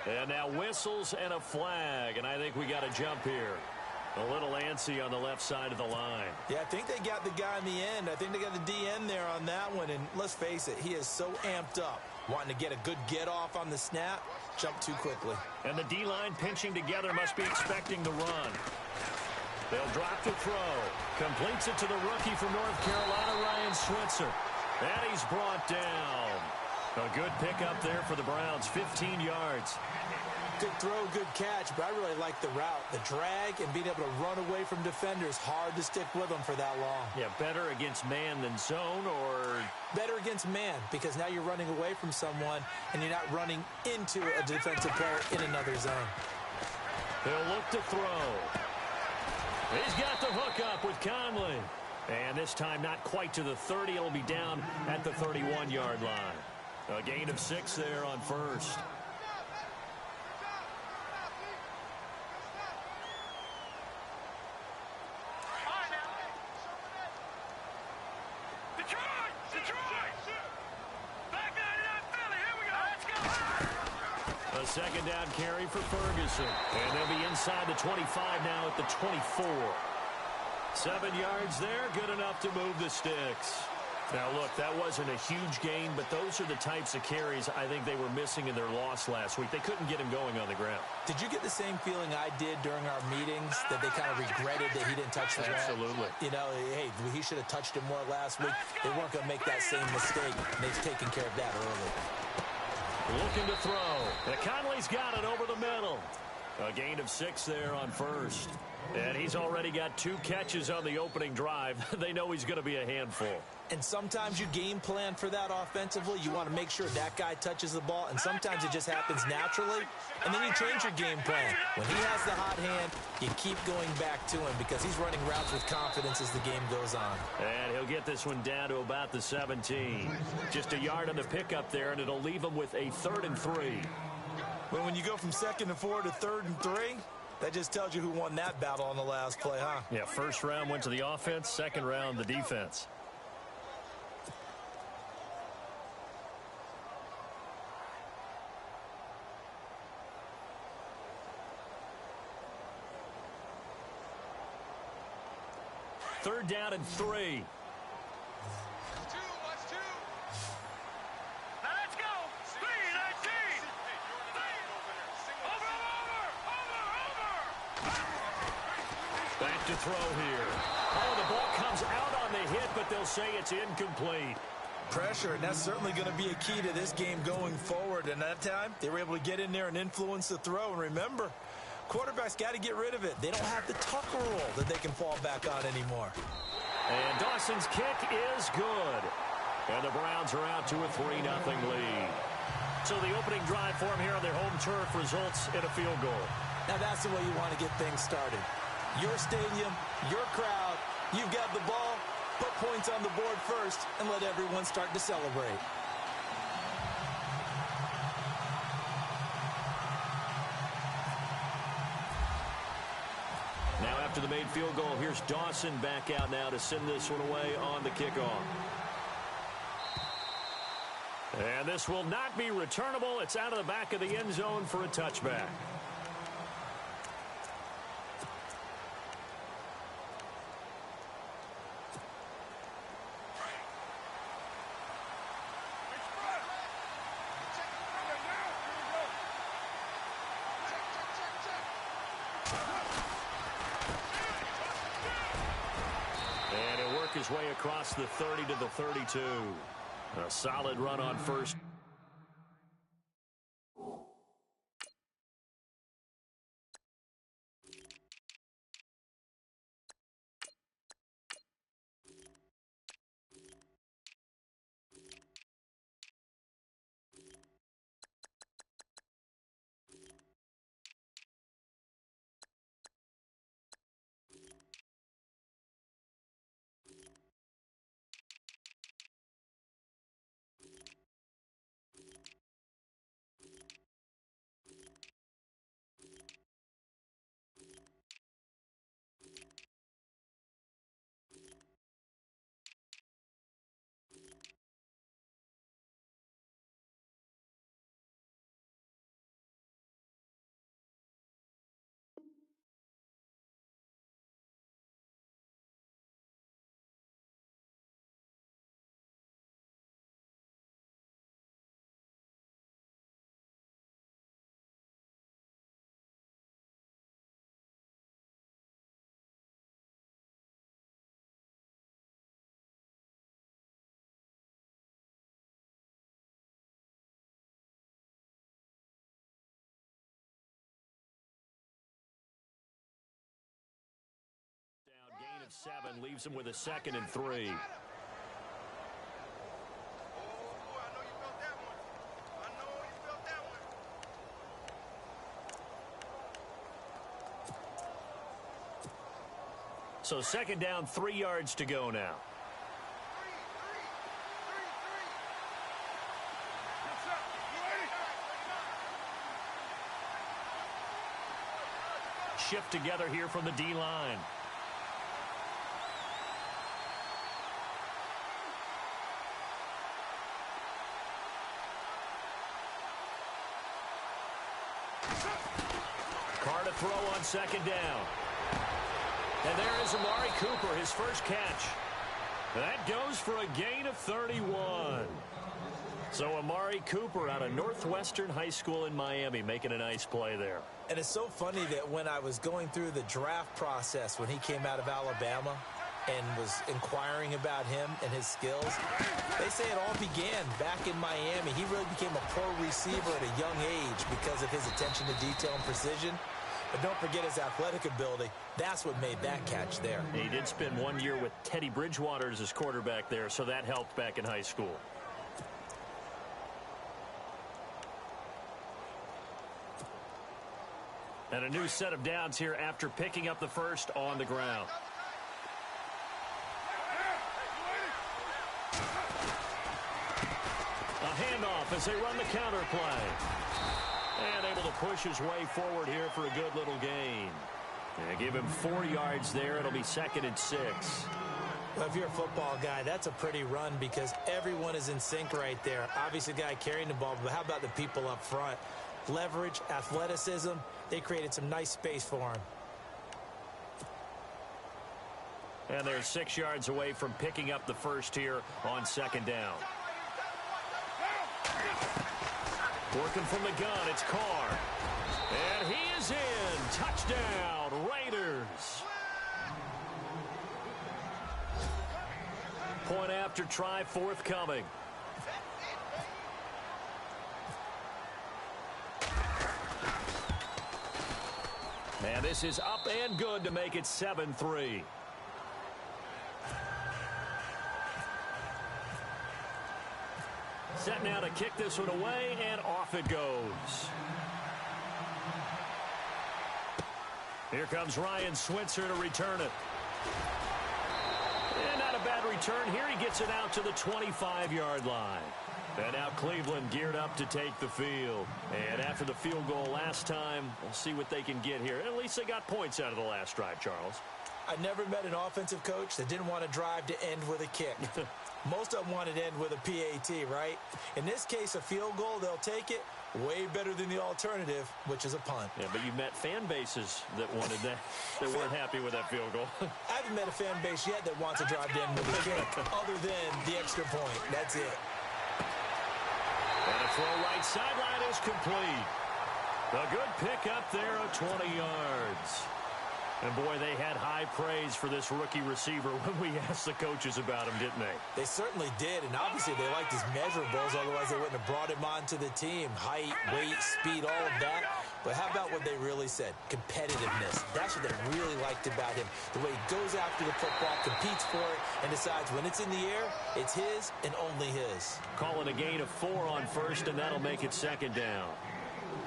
And now whistles and a flag, and I think we got a jump here. A little antsy on the left side of the line. Yeah, I think they got the guy in the end. I think they got the DN there on that one, and let's face it, he is so amped up, wanting to get a good get-off on the snap, jump too quickly. And the D-line pinching together must be expecting the run. They'll drop to throw. Completes it to the rookie from North Carolina, Ryan Switzer. And he's brought down. A good pickup there for the Browns, 15 yards. Good throw, good catch, but I really like the route. The drag and being able to run away from defenders, hard to stick with them for that long. Yeah, better against man than zone, or? Better against man, because now you're running away from someone and you're not running into a defensive player in another zone. He'll look to throw. He's got the hook up with Conley. And this time not quite to the 30. It'll be down at the 31-yard line. A gain of 6 there on first. A second down carry for Ferguson. And they'll be inside the 25 now at the 24. 7 yards there, good enough to move the sticks. Now, look, that wasn't a huge gain, but those are the types of carries I think they were missing in their loss last week. They couldn't get him going on the ground. Did you get the same feeling I did during our meetings, that they kind of regretted that he didn't touch the ground? Absolutely. You know, hey, he should have touched him more last week. They weren't going to make that same mistake, and they've taken care of that early. Looking to throw. And Conley's got it over the middle. A gain of 6 there on first. And he's already got 2 catches on the opening drive. They know he's going to be a handful. And sometimes you game plan for that offensively. You want to make sure that guy touches the ball, and sometimes it just happens naturally. And then you change your game plan. When he has the hot hand, you keep going back to him because he's running routes with confidence as the game goes on. And he'll get this one down to about the 17. Just a yard on the pickup there, and it'll leave him with a 3rd and 3. Well, when you go from 2nd and 4 to 3rd and 3, that just tells you who won that battle on the last play, huh? Yeah, first round went to the offense, second round the defense. Third down and 3. Back to throw here. Oh, the ball comes out on the hit, but they'll say it's incomplete. Pressure, and that's certainly going to be a key to this game going forward. And that time, they were able to get in there and influence the throw. And remember, quarterbacks got to get rid of it. They don't have the Tucker roll that they can fall back on anymore. And Dawson's kick is good. And the Browns are out to a 3-0 lead. So the opening drive for them here on their home turf results in a field goal. Now that's the way you want to get things started. Your stadium, your crowd, you've got the ball, put points on the board first, and let everyone start to celebrate. Now after the made field goal, here's Dawson back out now to send this one away on the kickoff. And this will not be returnable. It's out of the back of the end zone for a touchback. And he'll work his way across the 30 to the 32. A solid run on first. of 7 leaves him with a 2nd and 3. So 2nd down, 3 yards to go now. Shift together here from the D-line. Carr to throw on 2nd down. And there is Amari Cooper, his first catch. That goes for a gain of 31. So Amari Cooper out of Northwestern High School in Miami making a nice play there. And it's so funny that when I was going through the draft process when he came out of Alabama and was inquiring about him and his skills, they say it all began back in Miami. He really became a pro receiver at a young age because of his attention to detail and precision. But don't forget his athletic ability. That's what made that catch there. He did spend 1 year with Teddy Bridgewater as his quarterback there, so that helped back in high school. And a new set of downs here after picking up the first on the ground. A handoff as they run the counter play. And able to push his way forward here for a good little gain. And give him 4 yards there. It'll be 2nd and 6. Well, if you're a football guy, that's a pretty run because everyone is in sync right there. Obviously, the guy carrying the ball, but how about the people up front? Leverage, athleticism, they created some nice space for him. And they're 6 yards away from picking up the first here on 2nd down. Working from the gun, it's Carr. And he is in. Touchdown, Raiders. Point after try forthcoming. And this is up and good to make it 7-3. Set now to kick this one away, and off it goes. Here comes Ryan Switzer to return it. And not a bad return here. He gets it out to the 25-yard line. And now Cleveland geared up to take the field. And after the field goal last time, we'll see what they can get here. At least they got points out of the last drive, Charles. I never met an offensive coach that didn't want to drive to end with a kick. Most of them wanted to end with a PAT, right? In this case, a field goal, they'll take it. Way better than the alternative, which is a punt. Yeah, but you met fan bases that wanted that, that weren't happy with that field goal. I haven't met a fan base yet that wants to drive to end with a kick, other than the extra point. That's it. And a throw right sideline is complete. A good pickup there of 20 yards. And, boy, they had high praise for this rookie receiver when we asked the coaches about him, didn't they? They certainly did, and obviously they liked his measurables, otherwise they wouldn't have brought him onto the team. Height, weight, speed, all of that. But how about what they really said? Competitiveness. That's what they really liked about him. The way he goes after the football, competes for it, and decides when it's in the air, it's his and only his. Calling a gain of 4 on first, and that'll make it 2nd down.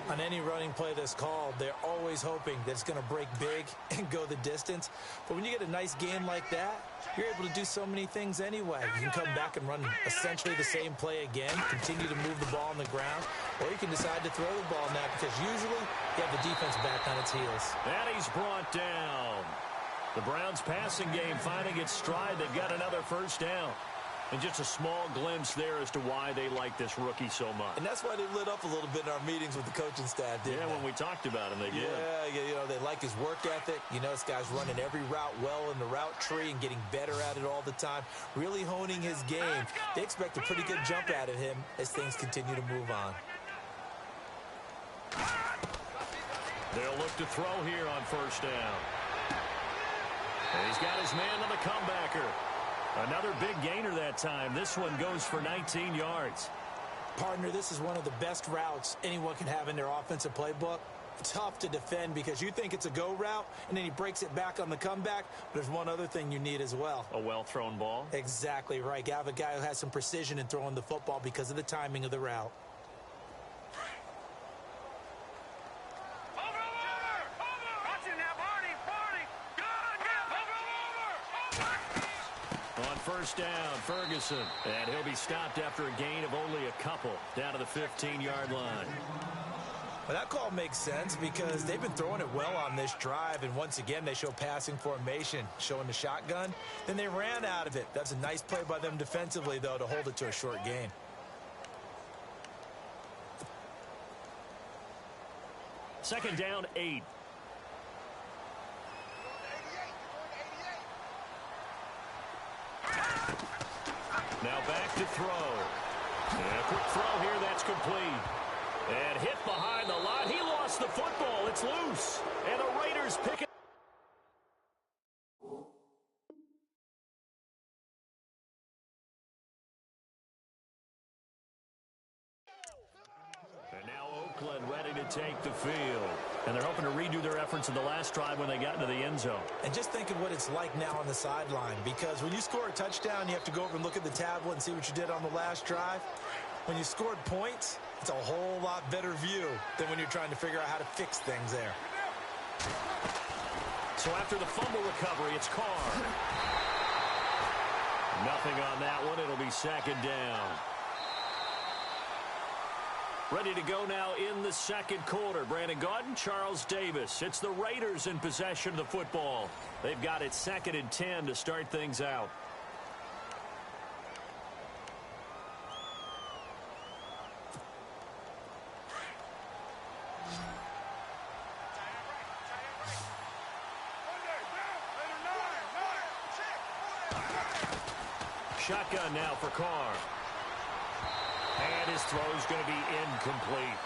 On any running play that's called, they're always hoping that it's going to break big and go the distance. But when you get a nice gain like that, you're able to do so many things anyway. You can come back and run essentially the same play again, continue to move the ball on the ground, or you can decide to throw the ball now because usually you have the defense back on its heels. And he's brought down. The Browns' passing game finding its stride. They've got another first down. And just a small glimpse there as to why they like this rookie so much. And that's why they lit up a little bit in our meetings with the coaching staff, didn't they? Yeah, when we talked about him, they did. Yeah, you know, they like his work ethic. You know, this guy's running every route well in the route tree and getting better at it all the time, really honing his game. They expect a pretty good jump out of him as things continue to move on. They'll look to throw here on first down. And he's got his man on the comebacker. Another big gainer that time. This one goes for 19 yards. Partner, this is one of the best routes anyone can have in their offensive playbook. Tough to defend because you think it's a go route, and then he breaks it back on the comeback. There's one other thing you need as well. A well-thrown ball? Exactly right. You have a guy who has some precision in throwing the football because of the timing of the route. On first down, Ferguson. And he'll be stopped after a gain of only a couple down to the 15-yard line. Well, that call makes sense because they've been throwing it well on this drive, and once again, they show passing formation, showing the shotgun. Then they ran out of it. That's a nice play by them defensively, though, to hold it to a short gain. Second down, 8. Now back to throw. And a quick throw here, that's complete. And hit behind the line. He lost the football. It's loose. And the Raiders pick it. And now Oakland ready to take the field. And they're hoping to redo their efforts in the last drive when they got into the end zone. And just think of what it's like now on the sideline, because when you score a touchdown, you have to go over and look at the tablet and see what you did on the last drive. When you scored points, it's a whole lot better view than when you're trying to figure out how to fix things there. So after the fumble recovery, it's Carr. Nothing on that one. It'll be second down. Ready to go now in the second quarter. Brandon Gaudin, Charles Davis. It's the Raiders in possession of the football. They've got it 2nd and 10 to start things out. Shotgun now for Carr. And his throw is going to be incomplete.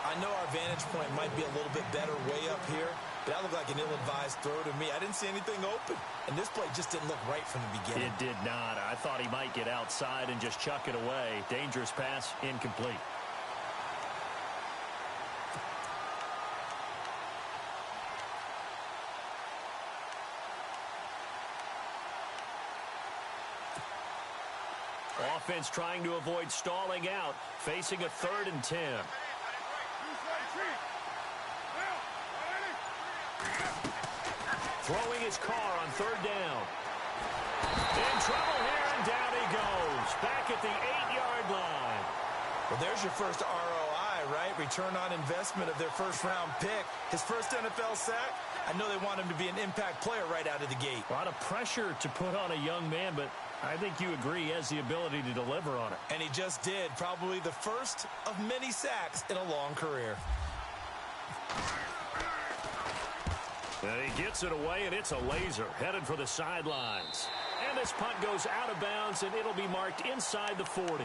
I know our vantage point might be a little bit better way up here, but that looked like an ill-advised throw to me. I didn't see anything open, and this play just didn't look right from the beginning. It did not. I thought he might get outside and just chuck it away. Dangerous pass, incomplete. Offense trying to avoid stalling out, facing a 3rd and 10. Throwing his Carr on 3rd down. In trouble here, and down he goes. Back at the 8-yard line. Well, there's your first ROI, right? Return on investment of their first-round pick. His first NFL sack. I know they want him to be an impact player right out of the gate. A lot of pressure to put on a young man, but I think you agree he has the ability to deliver on it. And he just did. Probably the first of many sacks in a long career. And he gets it away, and it's a laser headed for the sidelines. And this punt goes out of bounds, and it'll be marked inside the 40.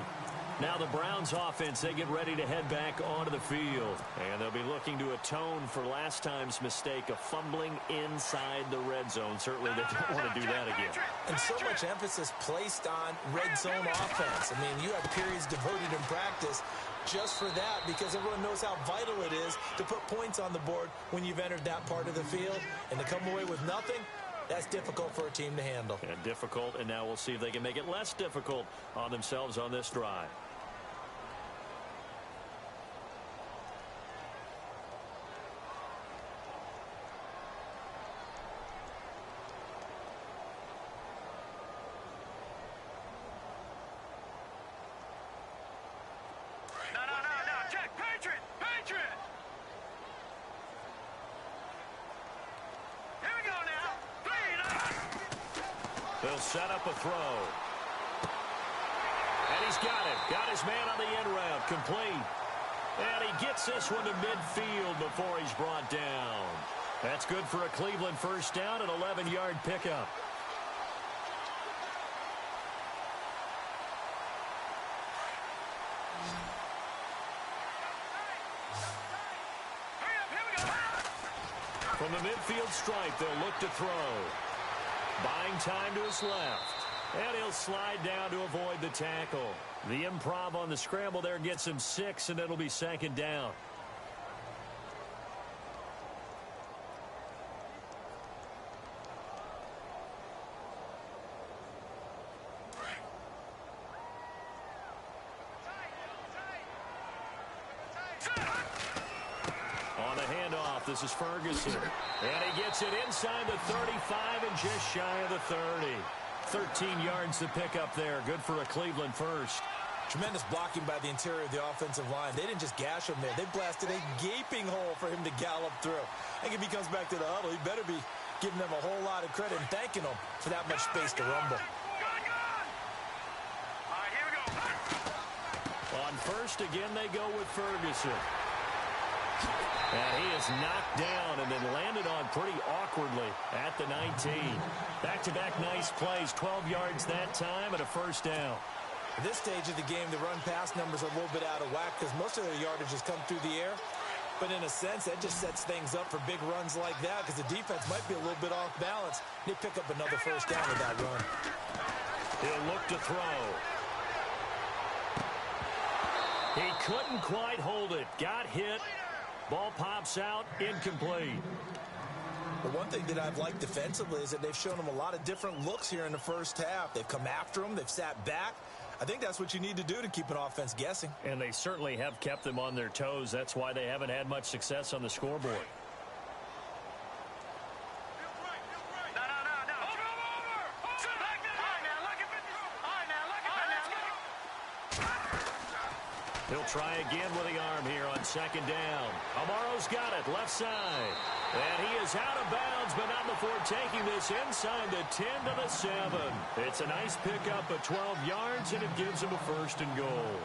Now the Browns offense, they get ready to head back onto the field. And they'll be looking to atone for last time's mistake of fumbling inside the red zone. Certainly they don't want to do that again. And so much emphasis placed on red zone offense. I mean, you have periods devoted in practice just for that, because everyone knows how vital it is to put points on the board when you've entered that part of the field. And to come away with nothing, that's difficult for a team to handle. And difficult, and now we'll see if they can make it less difficult on themselves on this drive. They'll set up a throw. And he's got it. Got his man on the end route. Complete. And he gets this one to midfield before he's brought down. That's good for a Cleveland first down, an 11-yard pickup. From the midfield stripe, they'll look to throw. Buying time to his left. And he'll slide down to avoid the tackle. The improv on the scramble there gets him 6, and it'll be second down. This is Ferguson. And he gets it inside the 35 and just shy of the 30. 13 yards to pick up there. Good for a Cleveland first. Tremendous blocking by the interior of the offensive line. They didn't just gash him there. They blasted a gaping hole for him to gallop through. I think if he comes back to the huddle, he better be giving them a whole lot of credit and thanking them for that much space to rumble. All right, here we go. On first, again, they go with Ferguson. And he is knocked down and then landed on pretty awkwardly at the 19. Back-to-back nice plays, 12 yards that time and a first down. At this stage of the game, the run-pass numbers are a little bit out of whack because most of their yardage has come through the air. But in a sense, that just sets things up for big runs like that because the defense might be a little bit off balance. They pick up another first down with that run. He'll look to throw. He couldn't quite hold it. Got hit. Ball pops out. Incomplete. The one thing that I've liked defensively is that they've shown him a lot of different looks here in the first half. They've come after him. They've sat back. I think that's what you need to do to keep an offense guessing. And they certainly have kept them on their toes. That's why they haven't had much success on the scoreboard. He'll try again with the arm here on second down. Amaro's got it, left side. And he is out of bounds, but not before taking this inside the 10 to the 7. It's a nice pickup of 12 yards, and it gives him a first and goal.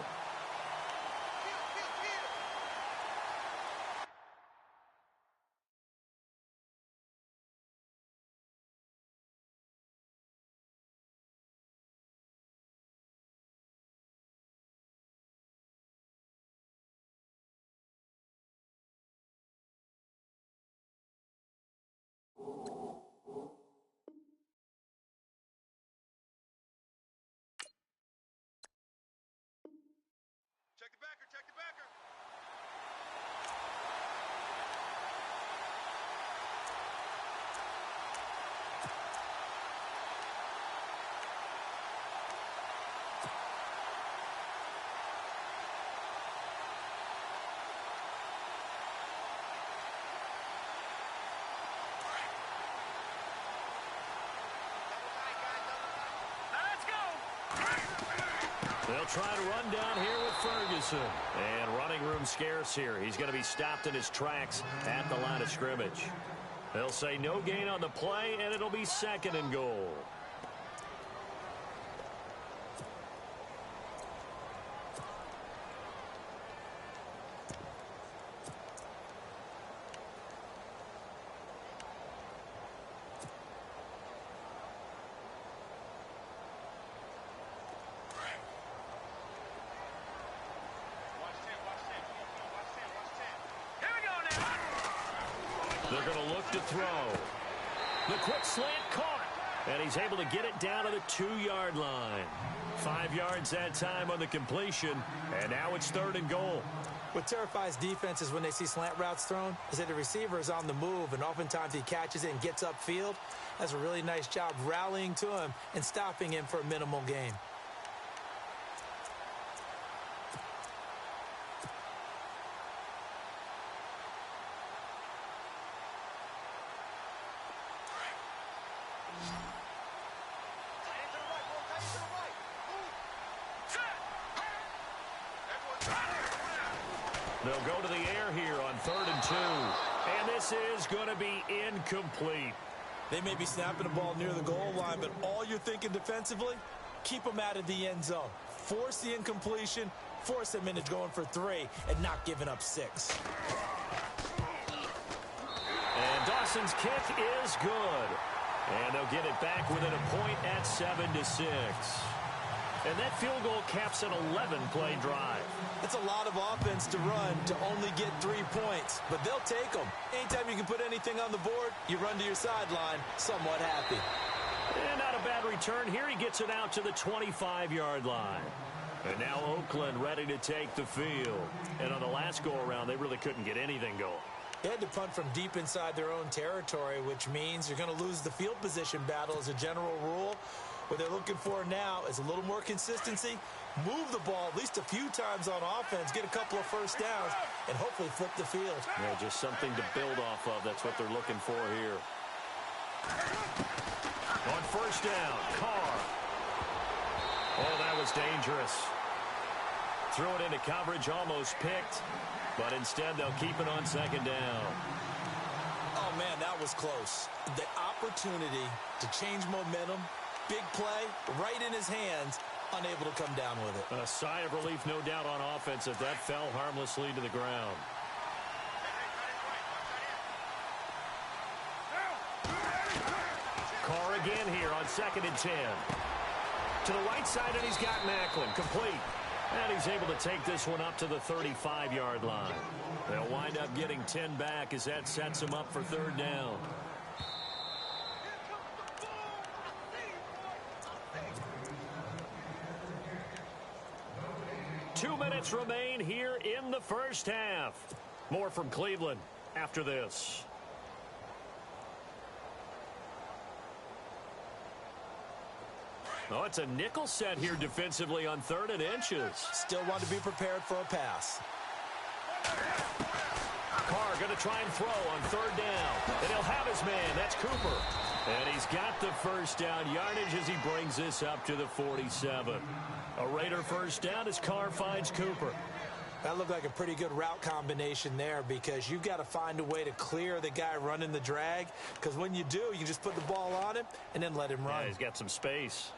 Check the backer, check the backer. They'll try to run down here with Ferguson. And running room scarce here. He's going to be stopped in his tracks at the line of scrimmage. They'll say no gain on the play, and it'll be second and goal. They're going to look to throw. The quick slant caught. And he's able to get it down to the 2-yard line. 5 yards that time on the completion. And now it's third and goal. What terrifies defenses when they see slant routes thrown is that the receiver is on the move, and oftentimes he catches it and gets upfield. That's a really nice job rallying to him and stopping him for a minimal gain. They'll go to the air here on 3rd and 2. And this is going to be incomplete. They may be snapping the ball near the goal line, but all you're thinking defensively, keep them out of the end zone. Force the incompletion, force them into going for 3, and not giving up 6. And Dawson's kick is good. And they'll get it back within a point at 7-6. And that field goal caps an 11-play drive. It's a lot of offense to run to only get 3 points, but they'll take them. Anytime you can put anything on the board, you run to your sideline somewhat happy. And not a bad return here. He gets it out to the 25-yard line. And now Oakland ready to take the field. And on the last go-around, they really couldn't get anything going. They had to punt from deep inside their own territory, which means you're going to lose the field position battle as a general rule. What they're looking for now is a little more consistency move the ball at least a few times on offense, get a couple of first downs, and hopefully flip the field. Yeah, just something to build off of. That's what they're looking for here. On first down, Carr. Oh, that was dangerous. Threw it into coverage, almost picked, but instead they'll keep it on second down. Oh, man, that was close. The opportunity to change momentum, big play, right in his hands, unable to come down with it. A sigh of relief, no doubt, on offense as that fell harmlessly to the ground. Carr again here on 2nd and 10. To the right side, and he's got Macklin complete. And he's able to take this one up to the 35-yard line. They'll wind up getting 10 back as that sets him up for 3rd down. Two minutes remain here in the first half. More from Cleveland after this. Oh, it's a nickel set here defensively on 3rd and inches. Still want to be prepared for a pass. Carr going to try and throw on 3rd down. And he'll have his man. That's Cooper. And he's got the first down yardage as he brings this up to the 47. A Raider first down as Carr finds Cooper. That looked like a pretty good route combination there because you've got to find a way to clear the guy running the drag. Because when you do, you just put the ball on him and then let him run. Yeah, he's got some space.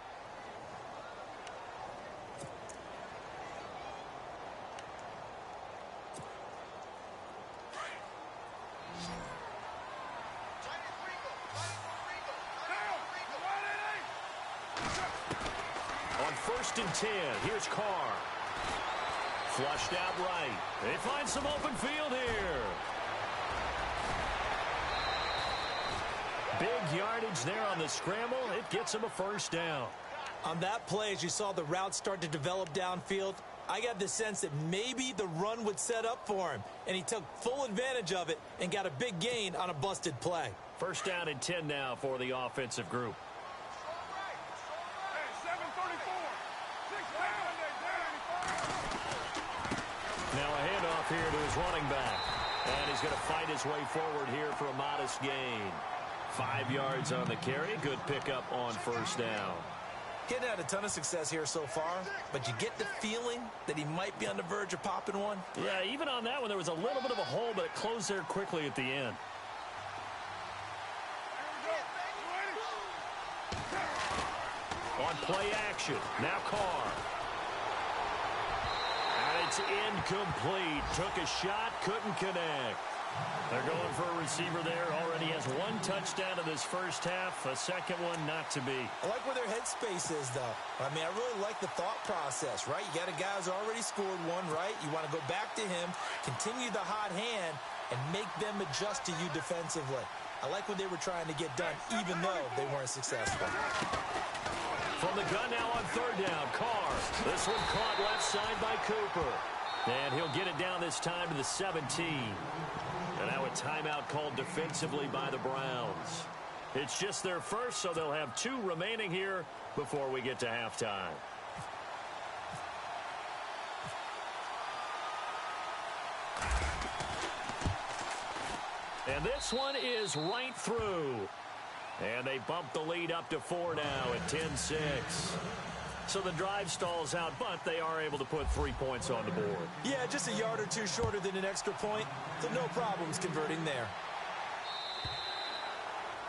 On 1st and 10, here's Carr. Flushed out right. They find some open field here. Big yardage there on the scramble. It gets him a first down. On that play, as you saw the route start to develop downfield, I got the sense that maybe the run would set up for him, and he took full advantage of it and got a big gain on a busted play. First down and 10 now for the offensive group. Now a handoff here to his running back. And he's going to fight his way forward here for a modest gain. 5 yards on the carry. Good pickup on first down. He hadn't had a ton of success here so far, but you get the feeling that he might be on the verge of popping one. Yeah, even on that one, there was a little bit of a hole, but it closed there quickly at the end. On play action, now Carr. And it's incomplete. Took a shot, couldn't connect. They're going for a receiver there. Already has 1 touchdown in this first half. A second one not to be. I like where their headspace is, though. I mean, I really like the thought process, right? You got a guy who's already scored one, right? You want to go back to him, continue the hot hand, and make them adjust to you defensively. I like what they were trying to get done, even though they weren't successful. From the gun now on 3rd down, Carr. This one caught left side by Cooper. And he'll get it down this time to the 17. And now a timeout called defensively by the Browns. It's just their first, so they'll have 2 remaining here before we get to halftime. And this one is right through. And they bump the lead up to 4 now at 10-6. So the drive stalls out, but they are able to put 3 points on the board. Yeah, just a yard or 2 shorter than an extra point, so no problems converting there.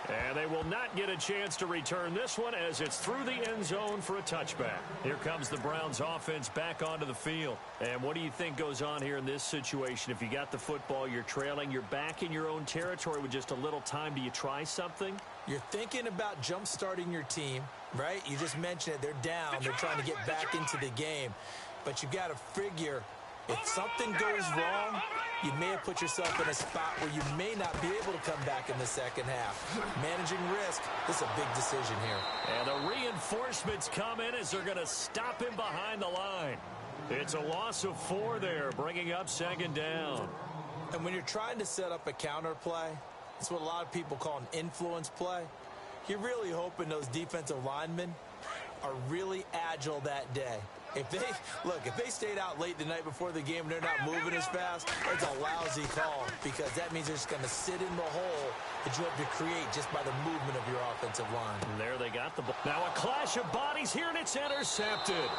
And they will not get a chance to return this one as it's through the end zone for a touchback. Here comes the Browns offense back onto the field. And what do you think goes on here in this situation? If you got the football, you're trailing, you're back in your own territory with just a little time. Do you try something? You're thinking about jump-starting your team, right? You just mentioned it. They're down. They're trying to get back into the game. But you got to figure if something goes wrong, you may have put yourself in a spot where you may not be able to come back in the second half. Managing risk, this is a big decision here. And the reinforcements come in as they're going to stop him behind the line. It's a loss of 4 there, bringing up 2nd down. And when you're trying to set up a counter play, it's what a lot of people call an influence play. You're really hoping those defensive linemen are really agile that day. If they stayed out late the night before the game and they're not moving as fast, it's a lousy call because that means they're just going to sit in the hole that you have to create just by the movement of your offensive line. And there they got the ball. Now a clash of bodies here, and it's intercepted.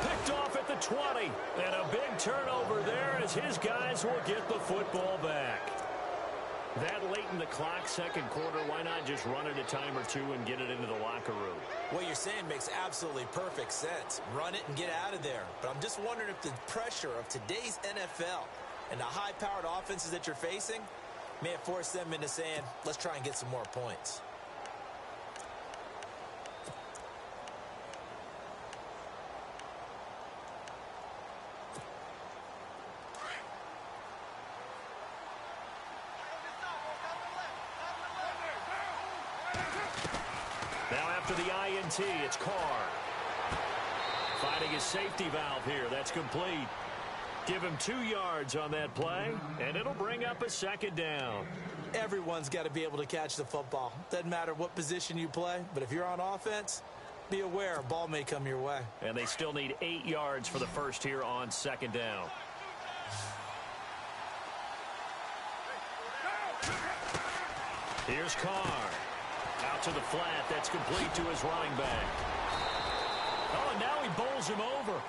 Picked off at the 20. And a big turnover there as his guys will get the football back. That late in the clock, second quarter, why not just run it a time or two and get it into the locker room? What you're saying makes absolutely perfect sense. Run it and get out of there. But I'm just wondering if the pressure of today's NFL and the high-powered offenses that you're facing may have forced them into saying, let's try and get some more points. Now after the INT, it's Carr. Finding his safety valve here. That's complete. Give him 2 yards on that play, and it'll bring up a second down. Everyone's got to be able to catch the football. Doesn't matter what position you play, but if you're on offense, be aware a ball may come your way. And they still need 8 yards for the first here on second down. Here's Carr. Out to the flat. That's complete to his running back. Oh, and now he bowls him over.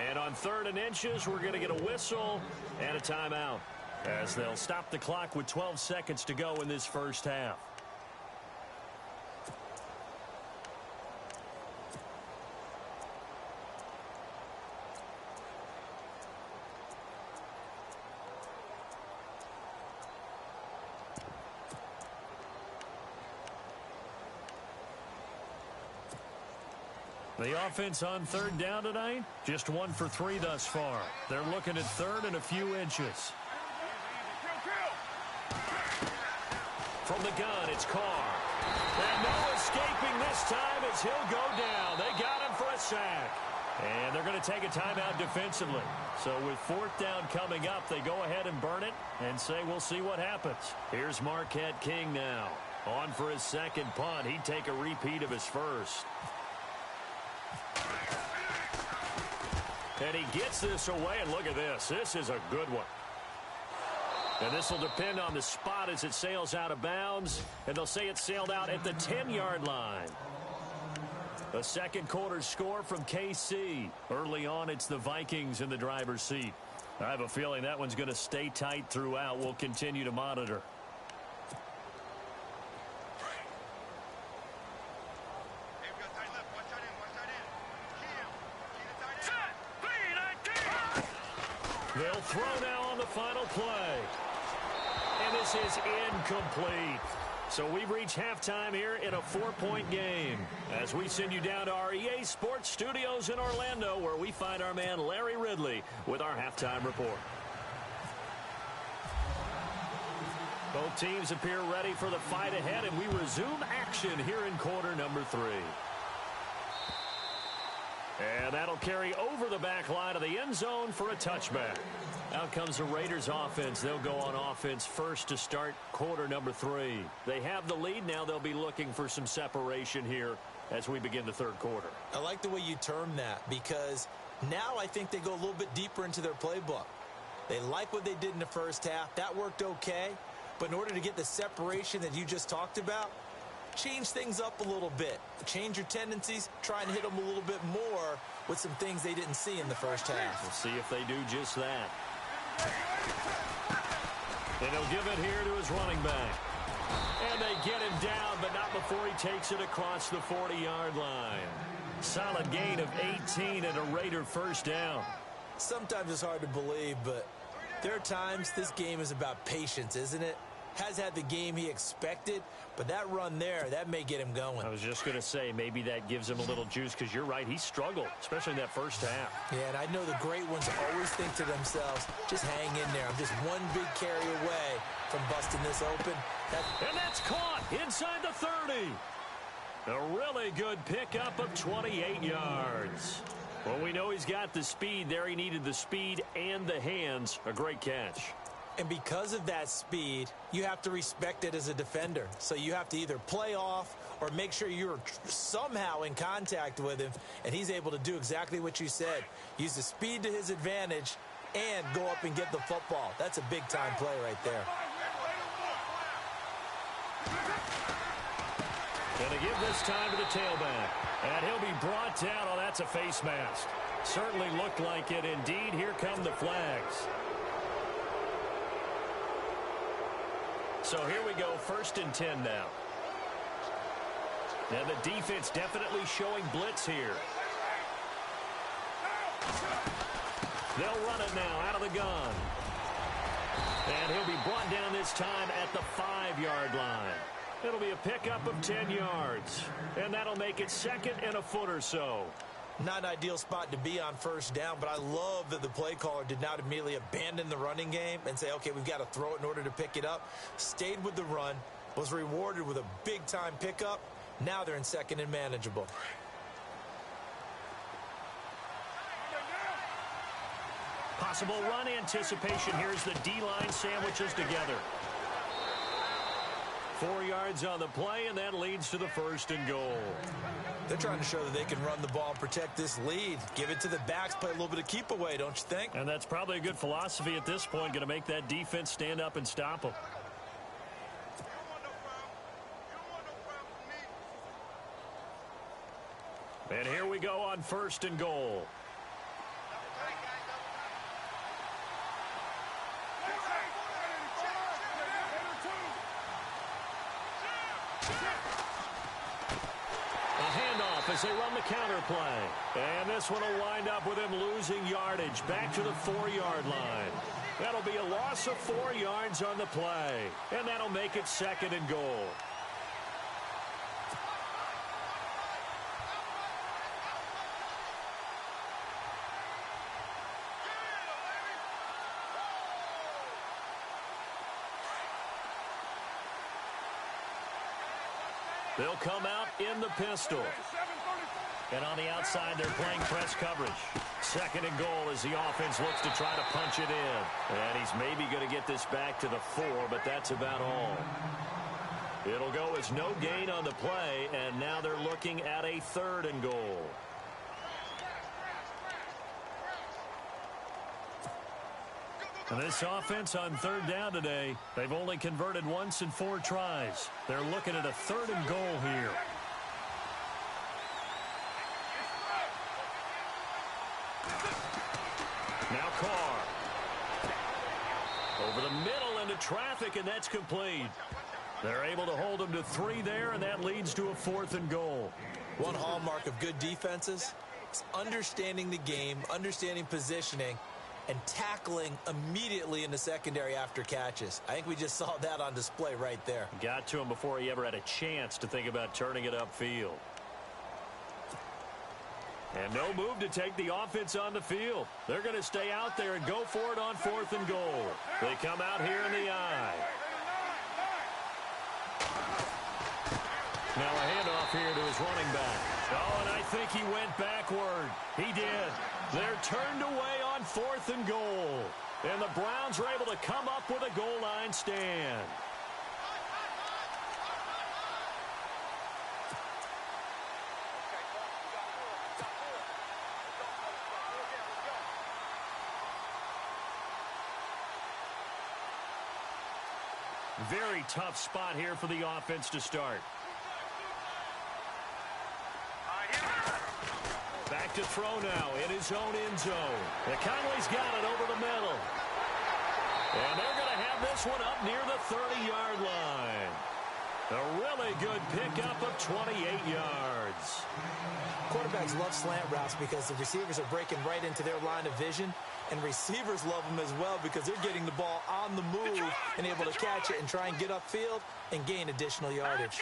And on 3rd and inches, we're going to get a whistle and a timeout as they'll stop the clock with 12 seconds to go in this first half. The offense on 3rd down tonight, just 1 for 3 thus far. They're looking at 3rd and a few inches. From the gun, it's Carr. And no escaping this time as he'll go down. They got him for a sack. And they're going to take a timeout defensively. So with 4th down coming up, they go ahead and burn it and say we'll see what happens. Here's Marquette King now. On for his second punt. He'd take a repeat of his first. And he gets this away, and look at this. This is a good one. And this will depend on the spot as it sails out of bounds. And they'll say it sailed out at the 10-yard line. A second quarter score from KC. Early on, it's the Vikings in the driver's seat. I have a feeling that one's going to stay tight throughout. We'll continue to monitor. They'll throw now on the final play. And this is incomplete. So we've reached halftime here in a 4-point game as we send you down to our EA Sports Studios in Orlando, where we find our man Larry Ridley with our halftime report. Both teams appear ready for the fight ahead, and we resume action here in quarter number 3. And that'll carry over the back line of the end zone for a touchback. Out comes the Raiders offense. They'll go on offense first to start quarter number 3. They have the lead. Now they'll be looking for some separation here as we begin the 3rd quarter. I like the way you term that because now I think they go a little bit deeper into their playbook. They like what they did in the first half. That worked okay. But in order to get the separation that you just talked about, change things up a little bit. Change your tendencies. Try and hit them a little bit more with some things they didn't see in the first half. We'll see if they do just that. And he'll give it here to his running back. And they get him down, but not before he takes it across the 40-yard line. Solid gain of 18 and a Raider first down. Sometimes it's hard to believe, but there are times this game is about patience, isn't it? Has had the game he expected, but that run there, that may get him going. I was just going to say, maybe that gives him a little juice, because you're right, he struggled, especially in that first half. Yeah, and I know the great ones always think to themselves, just hang in there. I'm just one big carry away from busting this open. And that's caught inside the 30. A really good pickup of 28 yards. Well, we know he's got the speed there. He needed the speed and the hands. A great catch. And because of that speed, you have to respect it as a defender. So you have to either play off or make sure you're somehow in contact with him, and he's able to do exactly what you said. Use the speed to his advantage and go up and get the football. That's a big-time play right there. Going to give this time to the tailback. And he'll be brought down. Oh, that's a face mask. Certainly looked like it. Indeed, here come the flags. So here we go, 1st and 10 now. And the defense definitely showing blitz here. They'll run it now out of the gun. And he'll be brought down this time at the 5-yard line. It'll be a pickup of 10 yards. And that'll make it 2nd and a foot or so. Not an ideal spot to be on 1st down, but I love that the play caller did not immediately abandon the running game and say, okay, we've got to throw it in order to pick it up. Stayed with the run, was rewarded with a big-time pickup. Now they're in 2nd and manageable. Possible run anticipation. Here's the D-line sandwiches together. 4 yards on the play, and that leads to the 1st and goal. They're trying to show that they can run the ball and protect this lead. Give it to the backs, play a little bit of keep away, don't you think? And that's probably a good philosophy at this point, going to make that defense stand up and stop them. And here we go on 1st and goal. As they run the counter play. And this one will wind up with him losing yardage back to the 4-yard line. That'll be a loss of 4 yards on the play. And that'll make it 2nd and goal. They'll come out in the pistol. And on the outside, they're playing press coverage. 2nd and goal as the offense looks to try to punch it in. And he's maybe going to get this back to the 4, but that's about all. It'll go as no gain on the play, and now they're looking at a 3rd and goal. And this offense on 3rd down today, they've only converted once in 4 tries. They're looking at a 3rd and goal here. Now Carr. Over the middle into traffic, and that's complete. They're able to hold them to 3 there, and that leads to a 4th and goal. One hallmark of good defenses is understanding the game, understanding positioning, and tackling immediately in the secondary after catches. I think we just saw that on display right there. Got to him before he ever had a chance to think about turning it upfield. And no move to take the offense on the field. They're going to stay out there and go for it on 4th and goal. They come out here in the eye. Now a handoff here to his running back. Oh, and I think he went backward. He did. They're turned away on 4th and goal. And the Browns are able to come up with a goal line stand. Very tough spot here for the offense to start. Back to throw now in his own end zone. And Conley's got it over the middle. And they're going to have this one up near the 30-yard line. A really good pickup of 28 yards. Quarterbacks love slant routes because the receivers are breaking right into their line of vision. And receivers love them as well because they're getting the ball on the move and able to catch it and try and get upfield and gain additional yardage.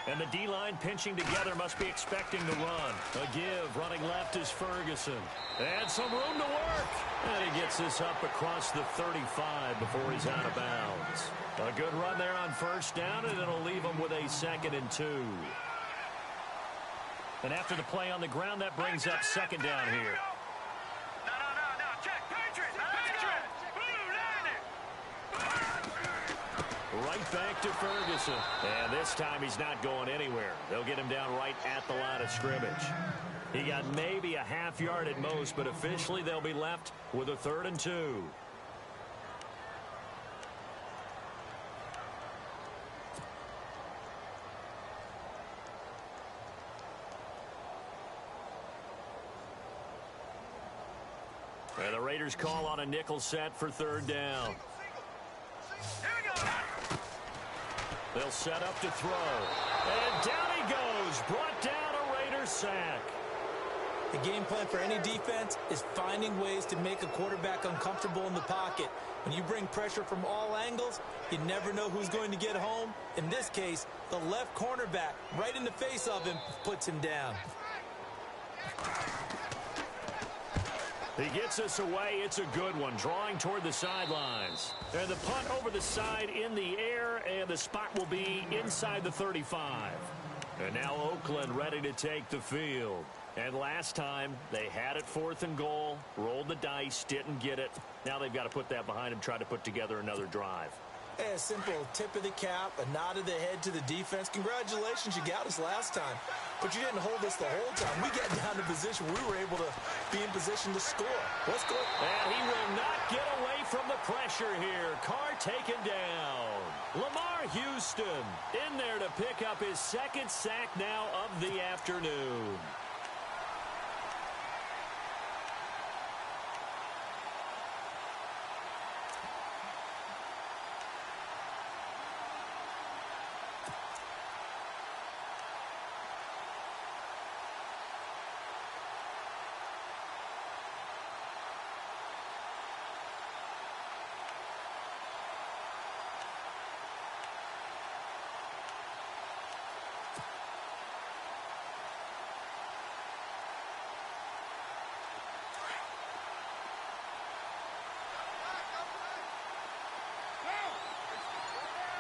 And the D-line pinching together must be expecting the run. A give, running left is Ferguson. And some room to work. And he gets this up across the 35 before he's out of bounds. A good run there on 1st down, and it'll leave him with a 2nd and 2. And after the play on the ground, that brings up 2nd down here. No, check, Patriots, Right back to Ferguson. And this time he's not going anywhere. They'll get him down right at the line of scrimmage. He got maybe a half yard at most, but officially they'll be left with a 3rd and 2. And the Raiders call on a nickel set for 3rd down. They'll set up to throw. And down he goes. Brought down a Raiders sack. The game plan for any defense is finding ways to make a quarterback uncomfortable in the pocket. When you bring pressure from all angles, you never know who's going to get home. In this case, the left cornerback, right in the face of him, puts him down. He gets us away. It's a good one. Drawing toward the sidelines. And the punt over the side in the air, and the spot will be inside the 35. And now Oakland ready to take the field. And last time, they had it 4th and goal, rolled the dice, didn't get it. Now they've got to put that behind them, try to put together another drive. A simple tip of the cap, a nod of the head to the defense. Congratulations, you got us last time. But you didn't hold us the whole time. We got down to position. We were able to be in position to score. Let's go. And he will not get away from the pressure here. Carr taken down. Lamar Houston in there to pick up his 2nd sack now of the afternoon.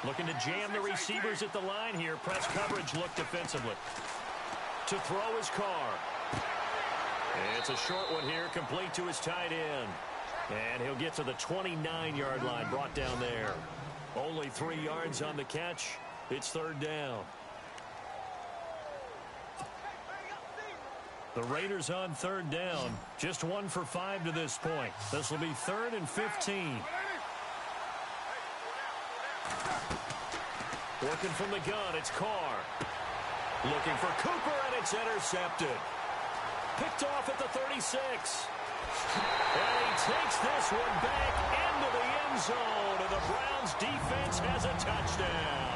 Looking to jam the receivers at the line here. Press coverage look defensively. To throw his Carr. It's a short one here, complete to his tight end. And he'll get to the 29-yard line, brought down there. Only 3 yards on the catch. It's 3rd down. The Raiders on 3rd down. Just 1 for 5 to this point. This will be 3rd and 15. Working from the gun, it's Carr. Looking for Cooper, and it's intercepted. Picked off at the 36. And he takes this one back into the end zone, and the Browns defense has a touchdown.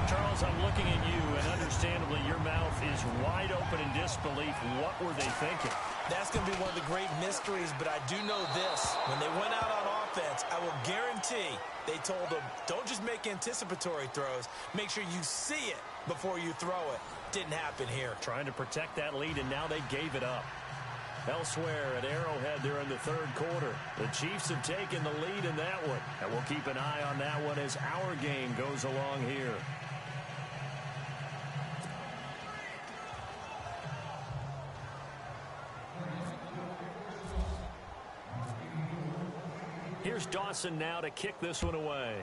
Charles, I'm looking at you, and understandably your mouth is wide open in disbelief. What were they thinking? That's going to be one of the great mysteries, but I do know this. When they went out on offense, I will guarantee they told them, don't just make anticipatory throws. Make sure you see it before you throw it. Didn't happen here. Trying to protect that lead, and now they gave it up. Elsewhere at Arrowhead, they're in the 3rd quarter. The Chiefs have taken the lead in that one, and we'll keep an eye on that one as our game goes along here. Here's Dawson now to kick this one away.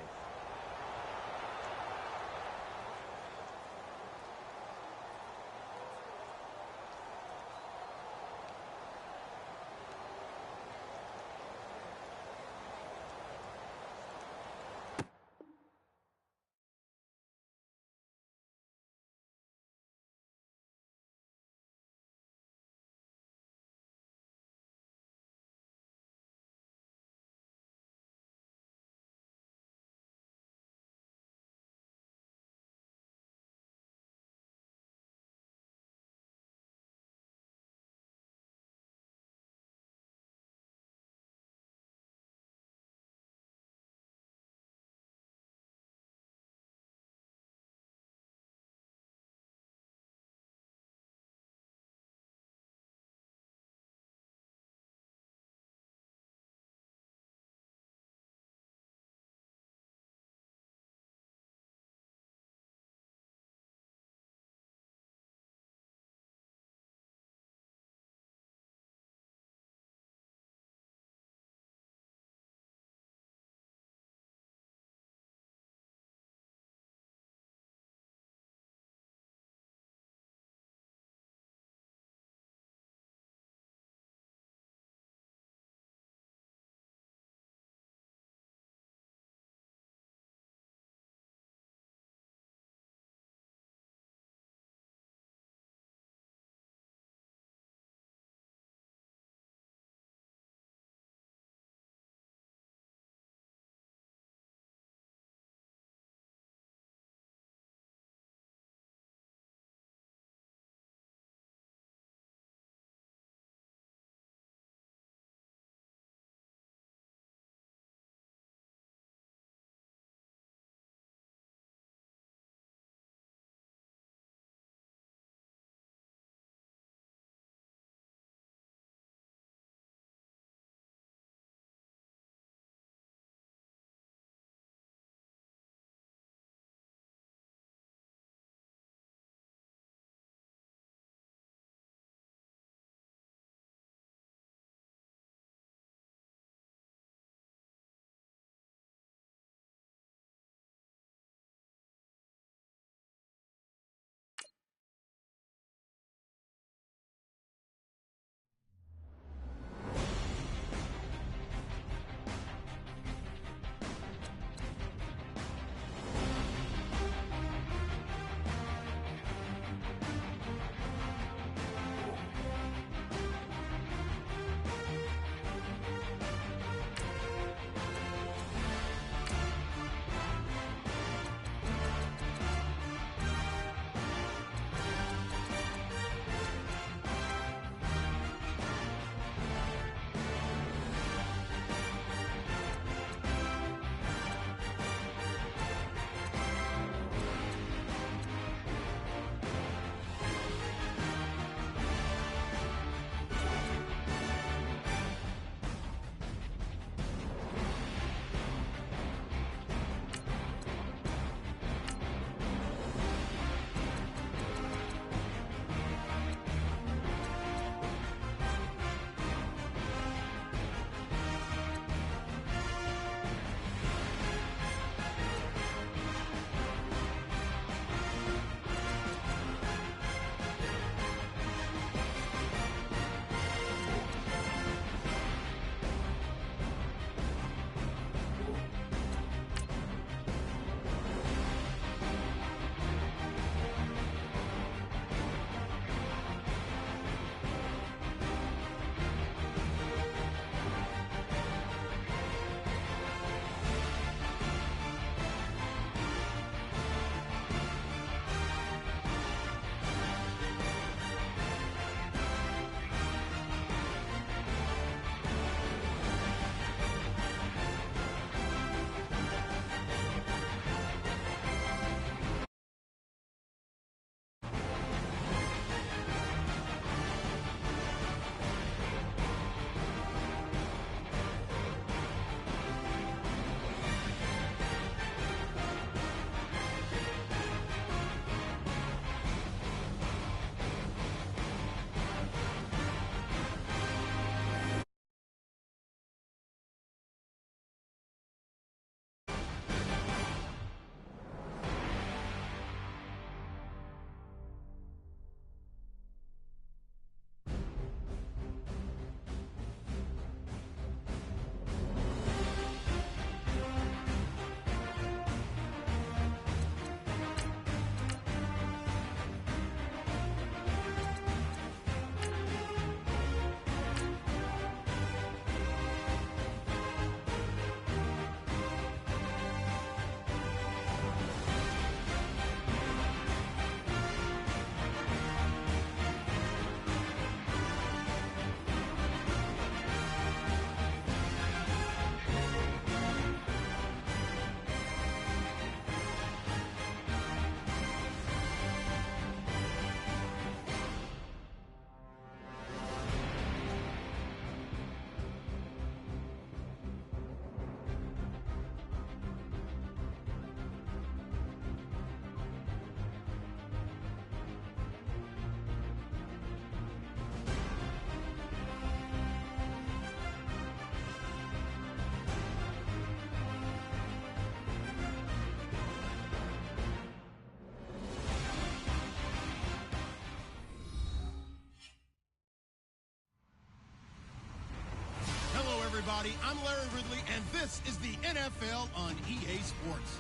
everybody. I'm Larry Ridley, and this is the NFL on EA Sports.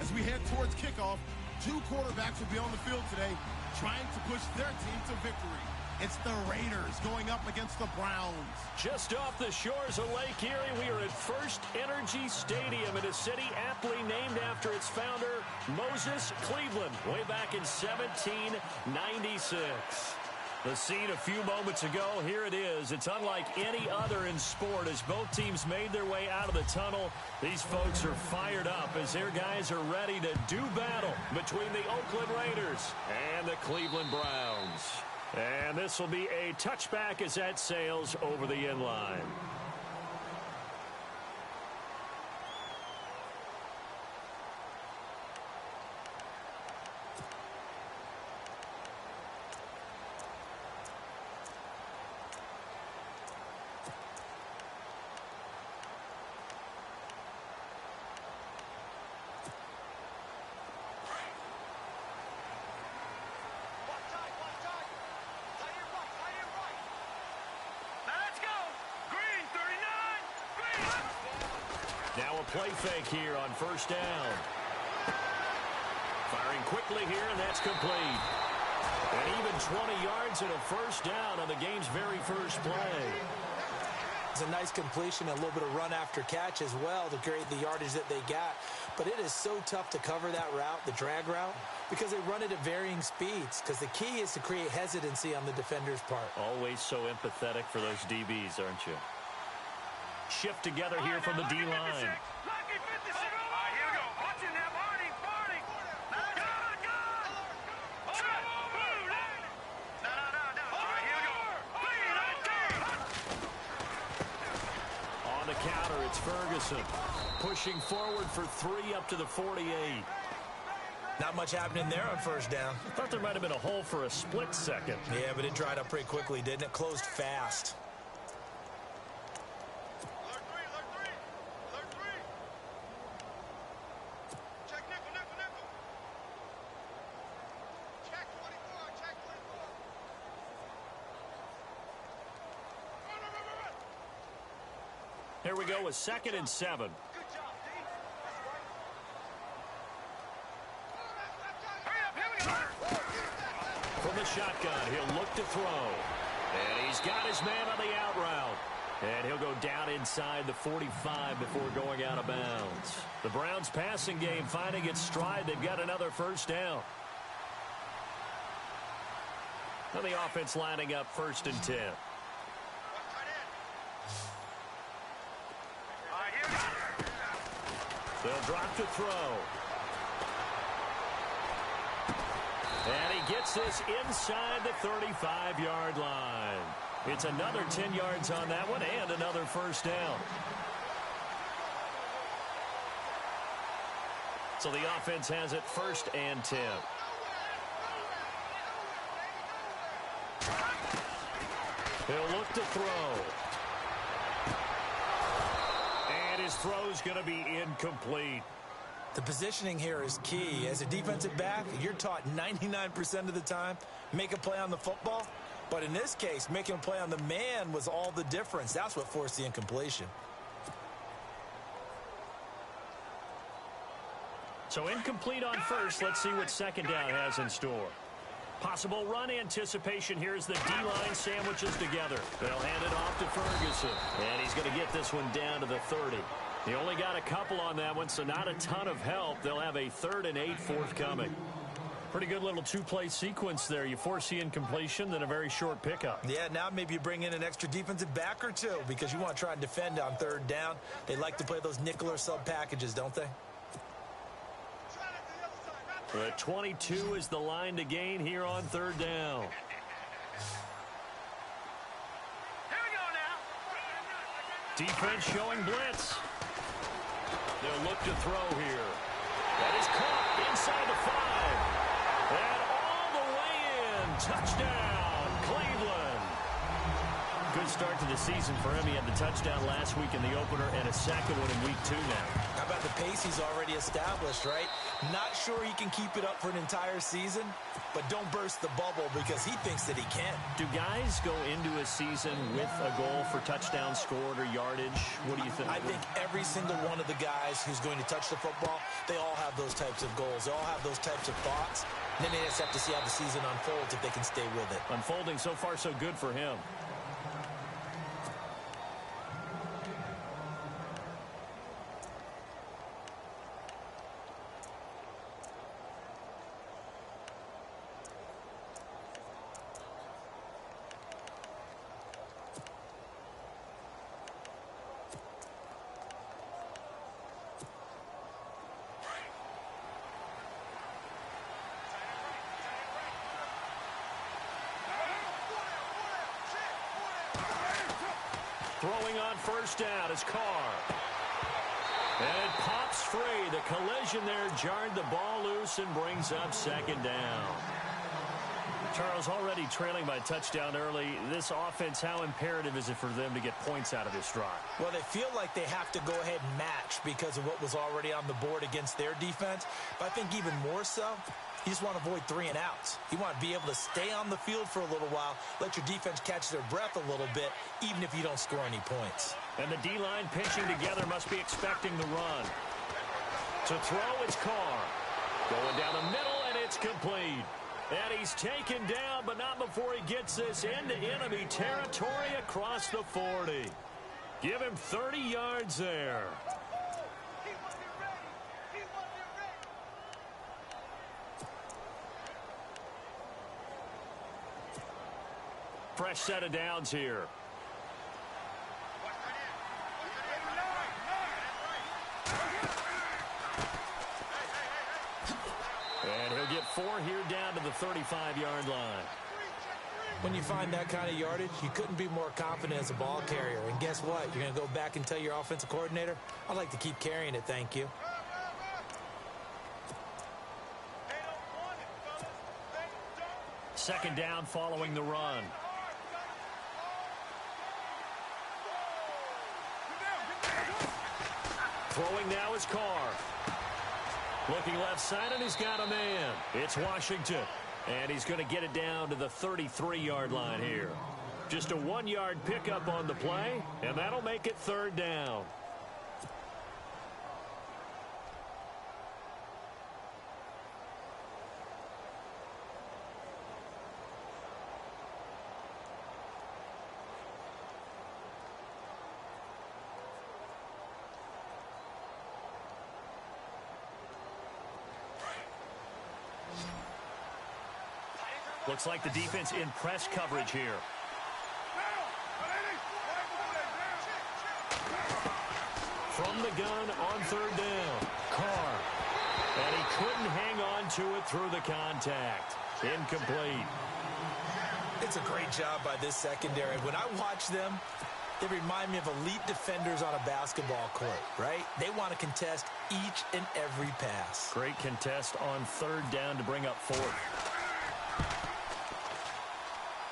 As we head towards kickoff, two quarterbacks will be on the field today trying to push their team to victory. It's the Raiders going up against the Browns. Just off the shores of Lake Erie, we are at First Energy Stadium in a city aptly named after its founder, Moses Cleveland, way back in 1796. The scene a few moments ago, here it is. It's unlike any other in sport as both teams made their way out of the tunnel. These folks are fired up as their guys are ready to do battle between the Oakland Raiders and the Cleveland Browns. And this will be a touchback as that sails over the end line. Now a play fake here on first down. Firing quickly here, and that's complete. And even 20 yards and a first down on the game's very first play. It's a nice completion, a little bit of run after catch as well to create the yardage that they got. But it is so tough to cover that route, the drag route, because they run it at varying speeds. Because the key is to create hesitancy on the defender's part. Always so empathetic for those DBs, aren't you? Shift together here from the D-line. Here we go. Watching that. Barney. On the counter, it's Ferguson. Pushing forward for 3 up to the 48. Not much happening there on first down. I thought there might have been a hole for a split second. Yeah, but it dried up pretty quickly, didn't it? Closed fast. Here we go with 2nd and 7. From the shotgun, he'll look to throw. And he's got his man on the out route. And he'll go down inside the 45 before going out of bounds. The Browns passing game finding its stride. They've got another first down. And the offense lining up 1st and 10. They'll drop to throw. And he gets this inside the 35-yard line. It's another 10 yards on that one and another first down. So the offense has it 1st and 10. He'll look to throw. And his throw's going to be incomplete. The positioning here is key. As a defensive back, you're taught 99% of the time, make a play on the football. But in this case, making a play on the man was all the difference. That's what forced the incompletion. So incomplete on first. Let's see what 2nd down has in store. Possible run anticipation here as the D-line sandwiches together. They'll hand it off to Ferguson. And he's going to get this one down to the 30. He only got a couple on that one, so not a ton of help. They'll have a 3rd and 8 forthcoming. Pretty good little 2-play sequence there. You force the incompletion, then a very short pickup. Yeah, now maybe you bring in an extra defensive back or two because you want to try and defend on 3rd down. They like to play those nickel or sub packages, don't they? The 22 is the line to gain here on 3rd down. Here we go now. Defense showing blitz. They'll look to throw here. That is caught inside the 5. And all the way in. Touchdown, Cleveland. good start to the season for him. He had the touchdown last week in the opener and a second one in week 2 now. How about the pace he's already established, right? Not sure he can keep it up for an entire season, but don't burst the bubble because he thinks that he can. Do guys go into a season with a goal for touchdowns scored or yardage? What do you think? I think every single one of the guys who's going to touch the football, they all have those types of goals. They all have those types of thoughts. And then they just have to see how the season unfolds if they can stay with it. Unfolding so far so good for him. Throwing on first down is Carr. And it pops free. The collision there jarred the ball loose and brings up second down. Charles, already trailing by a touchdown early. This offense, how imperative is it for them to get points out of this drive? Well, they feel like they have to go ahead and match because of what was already on the board against their defense. But I think even more so, you just want to avoid 3 and outs. You want to be able to stay on the field for a little while, let your defense catch their breath a little bit, even if you don't score any points. And the D-line pinching together must be expecting the run. To throw, it's Carr. Going down the middle, and it's complete. And he's taken down, but not before he gets this into enemy territory across the 40. Give him 30 yards there. Fresh set of downs here. And he'll get 4 here down to the 35-yard line. When you find that kind of yardage, you couldn't be more confident as a ball carrier. And guess what? You're going to go back and tell your offensive coordinator, I'd like to keep carrying it, thank you. Second down following the run. Throwing now is Carr. Looking left side, and he's got a man. It's Washington. And he's going to get it down to the 33-yard line here. Just a 1-yard pickup on the play, and that'll make it third down. Looks like the defense in press coverage here. From the gun on third down, Carr. And he couldn't hang on to it through the contact. Incomplete. It's a great job by this secondary. When I watch them, they remind me of elite defenders on a basketball court, right? They want to contest each and every pass. Great contest on third down to bring up fourth.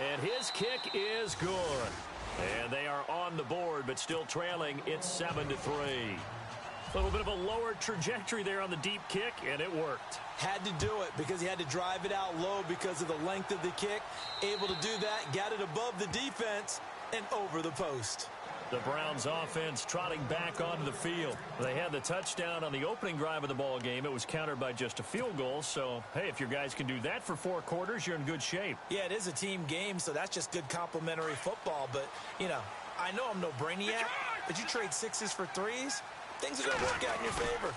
And his kick is good. And they are on the board, but still trailing. It's 7-3. A little bit of a lower trajectory there on the deep kick, and it worked. Had to do it because he had to drive it out low because of the length of the kick. Able to do that, got it above the defense, and over the post. The Browns offense trotting back onto the field. They had the touchdown on the opening drive of the ball game. It was countered by just a field goal. So, hey, if your guys can do that for 4 quarters, you're in good shape. Yeah, it is a team game, so that's just good complimentary football. But, you know, I know I'm no brainiac, but you trade 6s for 3s, things are going to work out in your favor.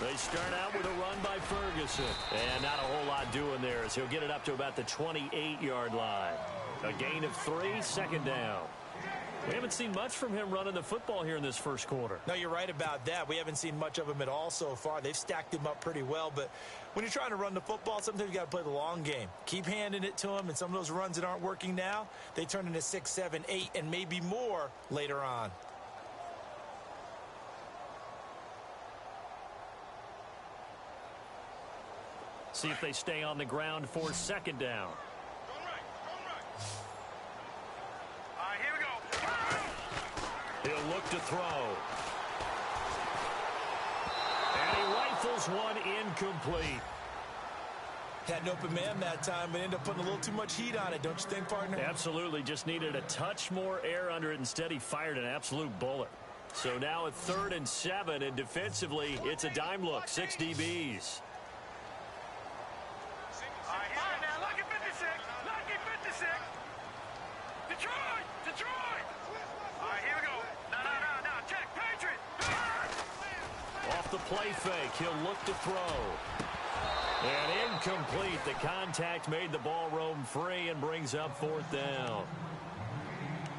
They start out with a run by Ferguson. And not a whole lot doing there as he'll get it up to about the 28-yard line. A gain of 3, second down. We haven't seen much from him running the football here in this first quarter. No, you're right about that. We haven't seen much of him at all so far. They've stacked him up pretty well, but when you're trying to run the football, sometimes you got to play the long game. Keep handing it to him, and some of those runs that aren't working now, they turn into 6, 7, 8, and maybe more later on. See if they stay on the ground for second down. Here we go. to throw. And he rifles one incomplete. Had an open man that time, but ended up putting a little too much heat on it, don't you think, partner? Absolutely. Just needed a touch more air under it. Instead, he fired an absolute bullet. So now at 3rd and 7, and defensively, it's a dime look. 6 DBs. Lucky 56. Lucky 56. Detroit. Detroit. All right, here we go. No. Check. Patriot. Off the play fake, he'll look to throw. And incomplete. The contact made the ball roam free and brings up 4th down.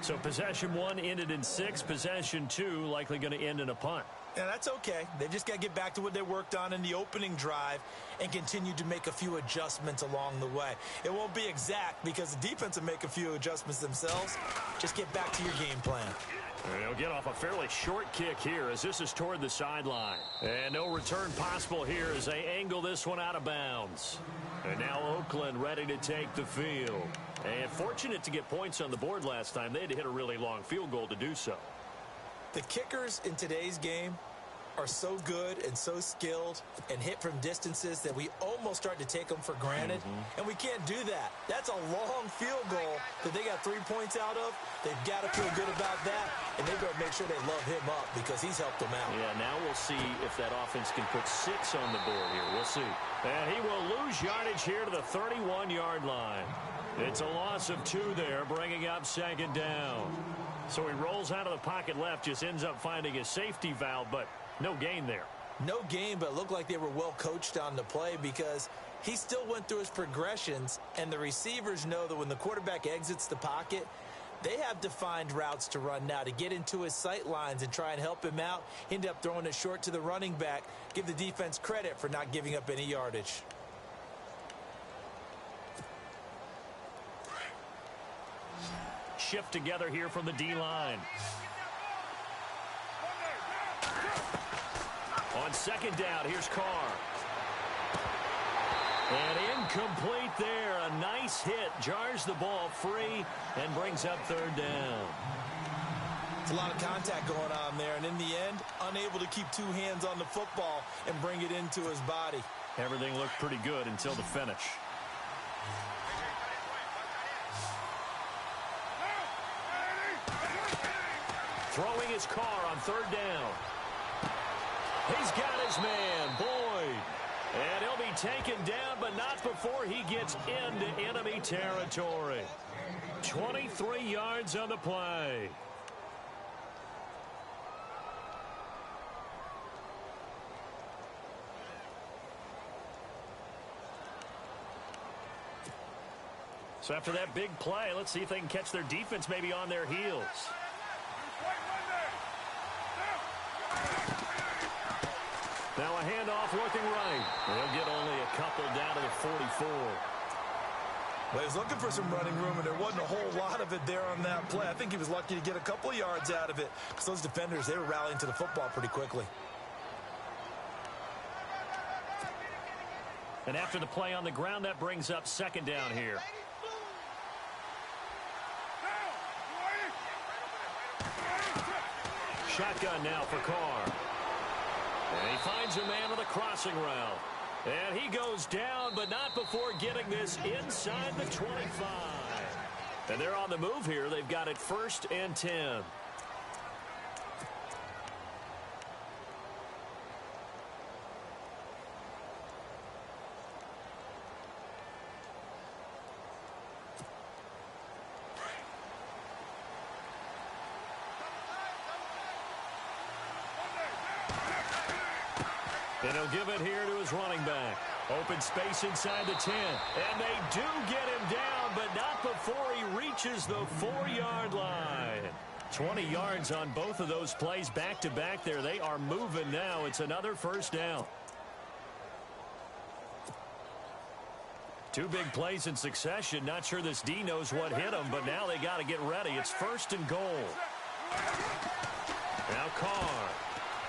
So possession 1 ended in 6. Possession 2 likely going to end in a punt. Yeah, that's okay. They just got to get back to what they worked on in the opening drive and continue to make a few adjustments along the way. It won't be exact because the defense will make a few adjustments themselves. Just get back to your game plan. And he'll get off a fairly short kick here as this is toward the sideline. And no return possible here as they angle this one out of bounds. And now Oakland ready to take the field. And fortunate to get points on the board last time. They had to hit a really long field goal to do so. The kickers in today's game are so good and so skilled and hit from distances that we almost start to take them for granted. And we can't do that. That's a long field goal that they got 3 points out of. They've got to feel good about that, and they've got to make sure they love him up because he's helped them out. Yeah, now we'll see if that offense can put 6 on the board here. We'll see. And he will lose yardage here to the 31-yard line. It's a loss of 2 there, bringing up 2nd down. So he rolls out of the pocket left, just ends up finding a safety valve, but no gain there. No gain, but it looked like they were well coached on the play because he still went through his progressions, and the receivers know that when the quarterback exits the pocket, they have defined routes to run now to get into his sight lines and try and help him out. End up throwing it short to the running back. Give the defense credit for not giving up any yardage. Shift together here from the D-line. On 2nd down, here's Carr. And incomplete there. A nice hit. Jars the ball free and brings up 3rd down. It's a lot of contact going on there, and in the end, unable to keep 2 hands on the football and bring it into his body. Everything looked pretty good until the finish. Throwing his Carr on 3rd down. He's got his man, Boyd. And he'll be taken down, but not before he gets into enemy territory. 23 yards on the play. So after that big play, let's see if they can catch their defense maybe on their heels. Now a handoff looking right. They'll get only a couple down to the 44. Well, he was looking for some running room, and there wasn't a whole lot of it there on that play. I think he was lucky to get a couple yards out of it because those defenders, they were rallying to the football pretty quickly. And after the play on the ground, that brings up 2nd down here. Shotgun now for Carr. And he finds a man on the crossing route. And he goes down, but not before getting this inside the 25. And they're on the move here. They've got it 1st and 10. And he'll give it here to his running back. Open space inside the 10. And they do get him down, but not before he reaches the 4-yard line. 20 yards on both of those plays back-to-back there. They are moving now. It's another 1st down. 2 big plays in succession. Not sure this D knows what hit him, but now they got to get ready. It's 1st and goal. Now Carr.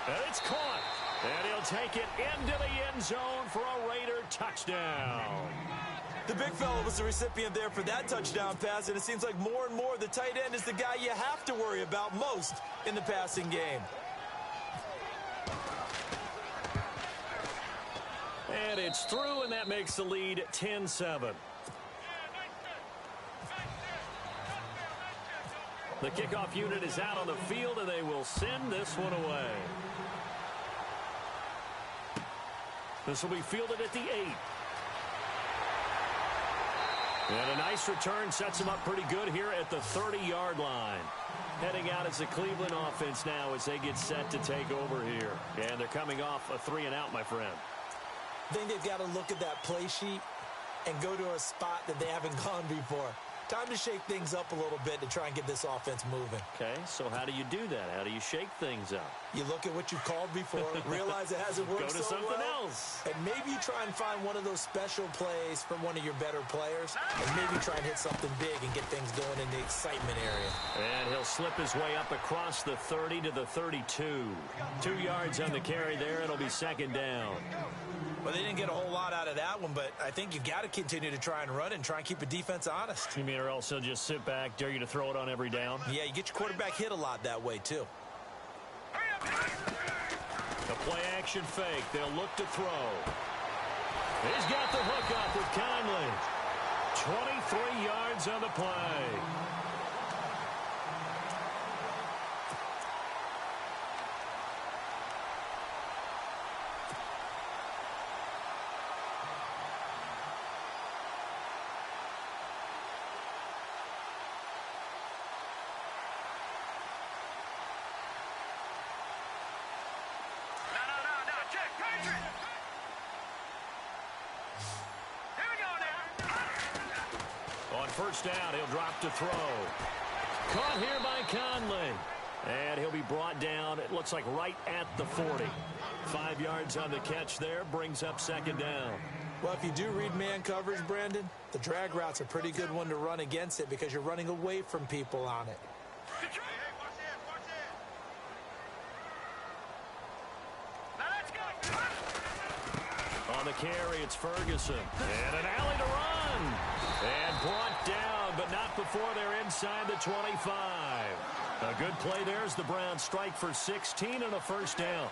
And it's caught. And he'll take it into the end zone for a Raider touchdown. The big fella was the recipient there for that touchdown pass, and it seems like more and more the tight end is the guy you have to worry about most in the passing game. And it's through, and that makes the lead 10-7. The kickoff unit is out on the field, and they will send this one away. This will be fielded at the 8. And a nice return sets them up pretty good here at the 30-yard line. Heading out as the Cleveland offense now as they get set to take over here. And they're coming off a 3-and-out, my friend. I think they've got to look at that play sheet and go to a spot that they haven't gone before. Time to shake things up a little bit to try and get this offense moving. Okay, so how do you do that? How do you shake things up? You look at what you've called before, realize it hasn't worked Go to so something well, else. and maybe you try and find one of those special plays from one of your better players, and maybe try and hit something big and get things going in the excitement area. And he'll slip his way up across the 30 to the 32. 2 yards on the carry there. It'll be second down. Well, they didn't get a whole lot out of that one, but I think you've got to continue to try and run and try and keep the defense honest. You mean or else he'll just sit back, dare you to throw it on every down? Yeah, you get your quarterback hit a lot that way, too. The play-action fake. They'll look to throw. He's got the hook up with Conley. 23 yards on the play. First down, he'll drop to throw. Caught here by Conley. And he'll be brought down, it looks like right at the 40. 5 yards on the catch there, brings up second down. Well, if you do read man coverage, Brandon, the drag route's a pretty good one to run against it because you're running away from people on it. On the carry, it's Ferguson. And an alley to run. And brought down, but not before they're inside the 25. A good play there as the Browns strike for 16 and a first down.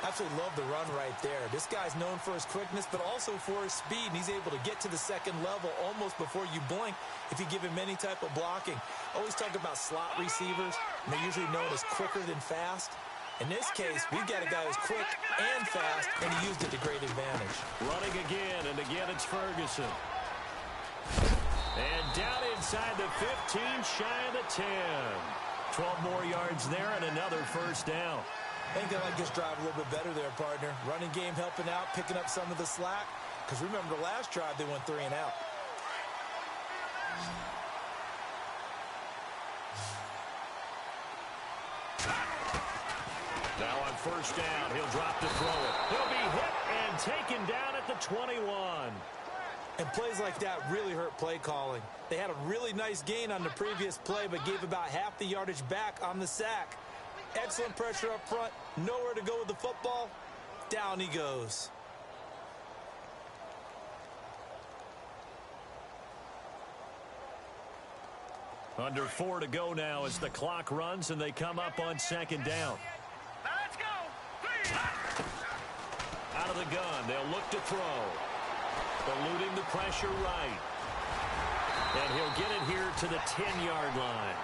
Absolutely love the run right there. This guy's known for his quickness, but also for his speed, and he's able to get to the second level almost before you blink if you give him any type of blocking. Always talk about slot receivers, and they're usually known as quicker than fast. In this case, we've got a guy who's quick and fast, and he used it to great advantage. Running again, and again it's Ferguson. And down inside the 15, shy of the 10. 12 more yards there and another first down. I think they like this drive a little bit better there, partner. Running game helping out, picking up some of the slack. Because remember, the last drive, they went 3 and out. Now on first down, he'll drop to throw it. He'll be hit and taken down at the 21. And plays like that really hurt play calling. They had a really nice gain on the previous play, but gave about half the yardage back on the sack. Excellent pressure up front. Nowhere to go with the football. Down he goes. Under 4 to go now as the clock runs and they come up on second down. Let's go. Out of the gun, they'll look to throw. Eluding the pressure right. And he'll get it here to the 10-yard line.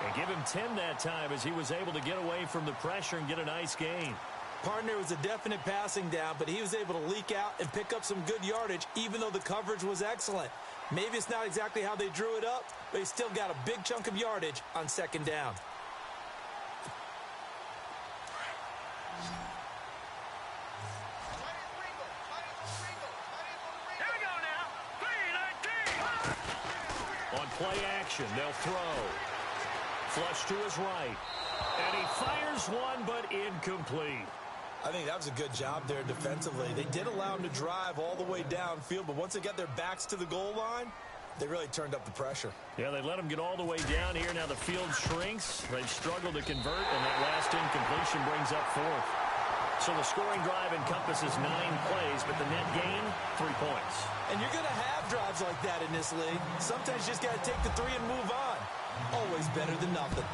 And give him 10 that time as he was able to get away from the pressure and get a nice gain. Partner was a definite passing down, but he was able to leak out and pick up some good yardage, even though the coverage was excellent. Maybe it's not exactly how they drew it up, but he still got a big chunk of yardage on second down. Here we go now. 3-19. On play action, they'll throw. Flush to his right. And he fires one, but incomplete. I think that was a good job there defensively. They did allow him to drive all the way downfield, but once they got their backs to the goal line, they really turned up the pressure. Yeah, they let him get all the way down here. Now the field shrinks. They've struggled to convert, and that last incompletion brings up 4th. So the scoring drive encompasses 9 plays, but the net gain, 3 points. And you're going to have drives like that in this league. Sometimes you just got to take the 3 and move on. Always better than nothing.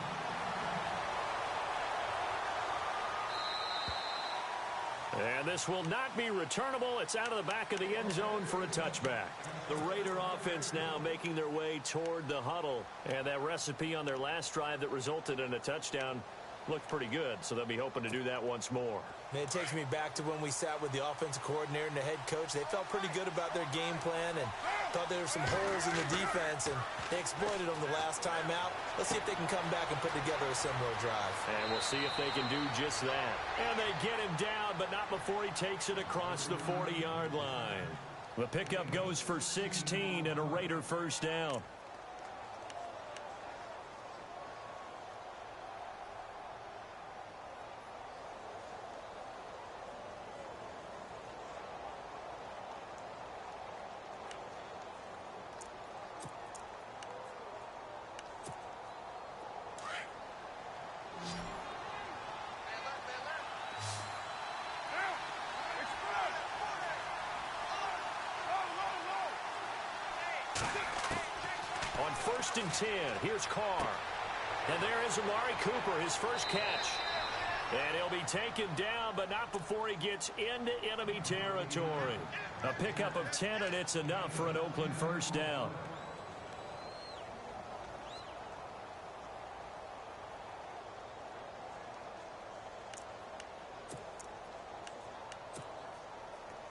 And this will not be returnable. It's out of the back of the end zone for a touchback. The Raider offense now making their way toward the huddle. And that recipe on their last drive that resulted in a touchdown looked pretty good, so they'll be hoping to do that once more. Man, it takes me back to when we sat with the offensive coordinator and the head coach. They felt pretty good about their game plan and thought there were some holes in the defense, and they exploited them the last time out. Let's see if they can come back and put together a similar drive. And we'll see if they can do just that. And they get him down, but not before he takes it across the 40-yard line. The pickup goes for 16 and a Raider first down. On 1st and 10, here's Carr. And there is Amari Cooper, his first catch. And he'll be taken down, but not before he gets into enemy territory. A pickup of 10, and it's enough for an Oakland first down.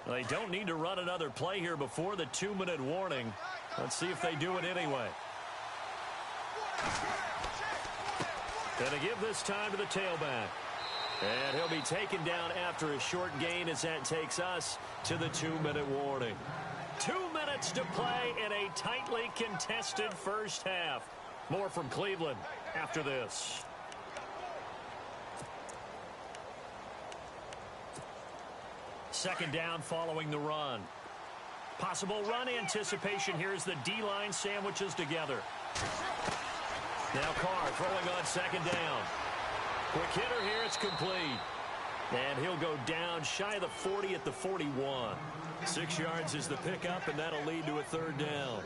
They don't need to run another play here before the 2-minute warning. Let's see if they do it anyway. Going to give this time to the tailback. And he'll be taken down after a short gain as that takes us to the 2-minute warning. 2 minutes to play in a tightly contested first half. More from Cleveland after this. Second down following the run. Possible run anticipation here as the D-line sandwiches together. Now Carr throwing on second down. Quick hitter here, it's complete. And he'll go down shy of the 40 at the 41. 6 yards is the pickup, and that'll lead to a third down.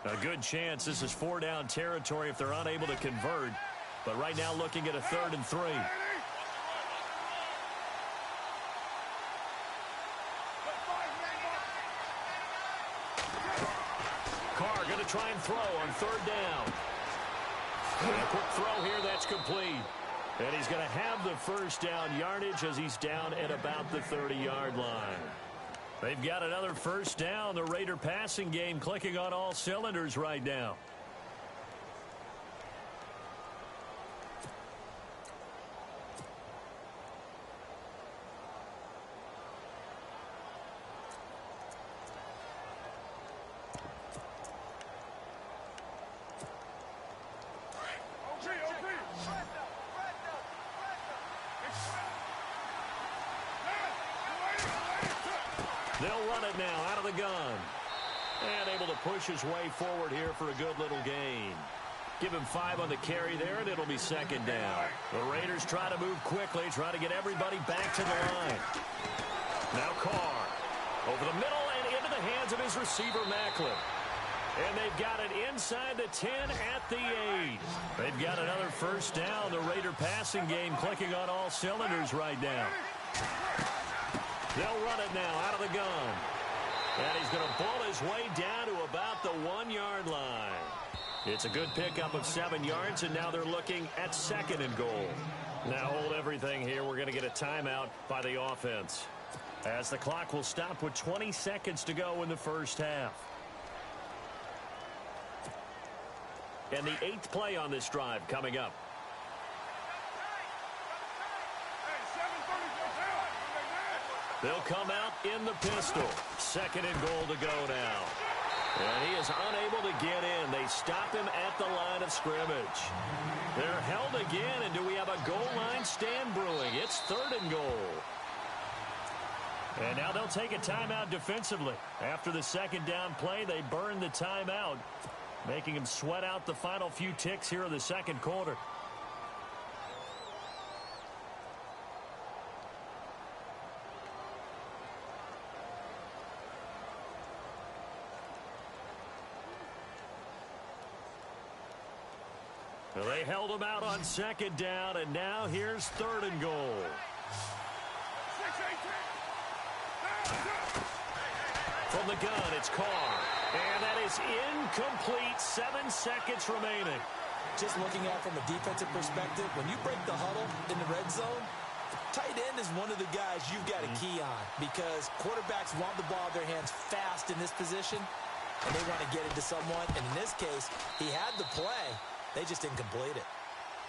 A good chance this is 4-down territory if they're unable to convert. But right now looking at a 3rd and 3. Carr going to try and throw on 3rd down. And a quick throw here, that's complete. And he's going to have the first down yardage as he's down at about the 30-yard line. They've got another first down. The Raider passing game clicking on all cylinders right now. They'll run it now out of the gun. And able to push his way forward here for a good little gain. Give him 5 on the carry there, and it'll be second down. The Raiders try to move quickly, try to get everybody back to the line. Now Carr over the middle and into the hands of his receiver, Macklin. And they've got it inside the 10 at the 8. They've got another first down. The Raider passing game clicking on all cylinders right now. They'll run it now out of the gun. And he's going to pull his way down to about the 1-yard line. It's a good pickup of 7 yards, and now they're looking at 2nd and goal. Now hold everything here. We're going to get a timeout by the offense, as the clock will stop with 20 seconds to go in the first half. And the 8th play on this drive coming up. They'll come out in the pistol. 2nd and goal to go now. And he is unable to get in. They stop him at the line of scrimmage. They're held again, and do we have a goal line stand brewing? It's 3rd and goal. And now they'll take a timeout defensively. After the second down play, they burn the timeout, making them sweat out the final few ticks here in the second quarter. Well, they held them out on second down, and now here's third and goal. From the gun, it's Carr. And that is incomplete. 7 seconds remaining. Just looking at it from a defensive perspective, when you break the huddle in the red zone, tight end is one of the guys you've got a key on because quarterbacks want the ball in their hands fast in this position, and they want to get it to someone. And in this case, he had the play. They just didn't complete it.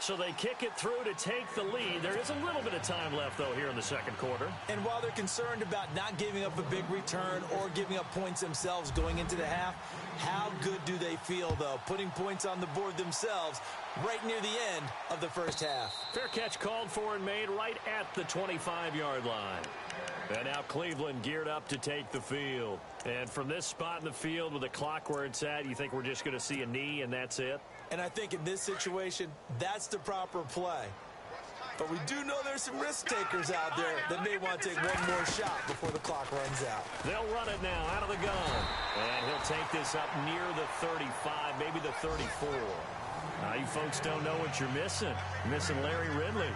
So they kick it through to take the lead. There is a little bit of time left, though, here in the second quarter. And while they're concerned about not giving up a big return or giving up points themselves going into the half, how good do they feel, though, putting points on the board themselves right near the end of the first half? Fair catch called for and made right at the 25-yard line. And now Cleveland geared up to take the field. And from this spot in the field with the clock where it's at, you think we're just going to see a knee and that's it? And I think in this situation, that's the proper play. But we do know there's some risk takers out there that may want to take one more shot before the clock runs out. They'll run it now out of the gun. And he'll take this up near the 35, maybe the 34. You folks don't know what you're missing. Missing Larry Ridley.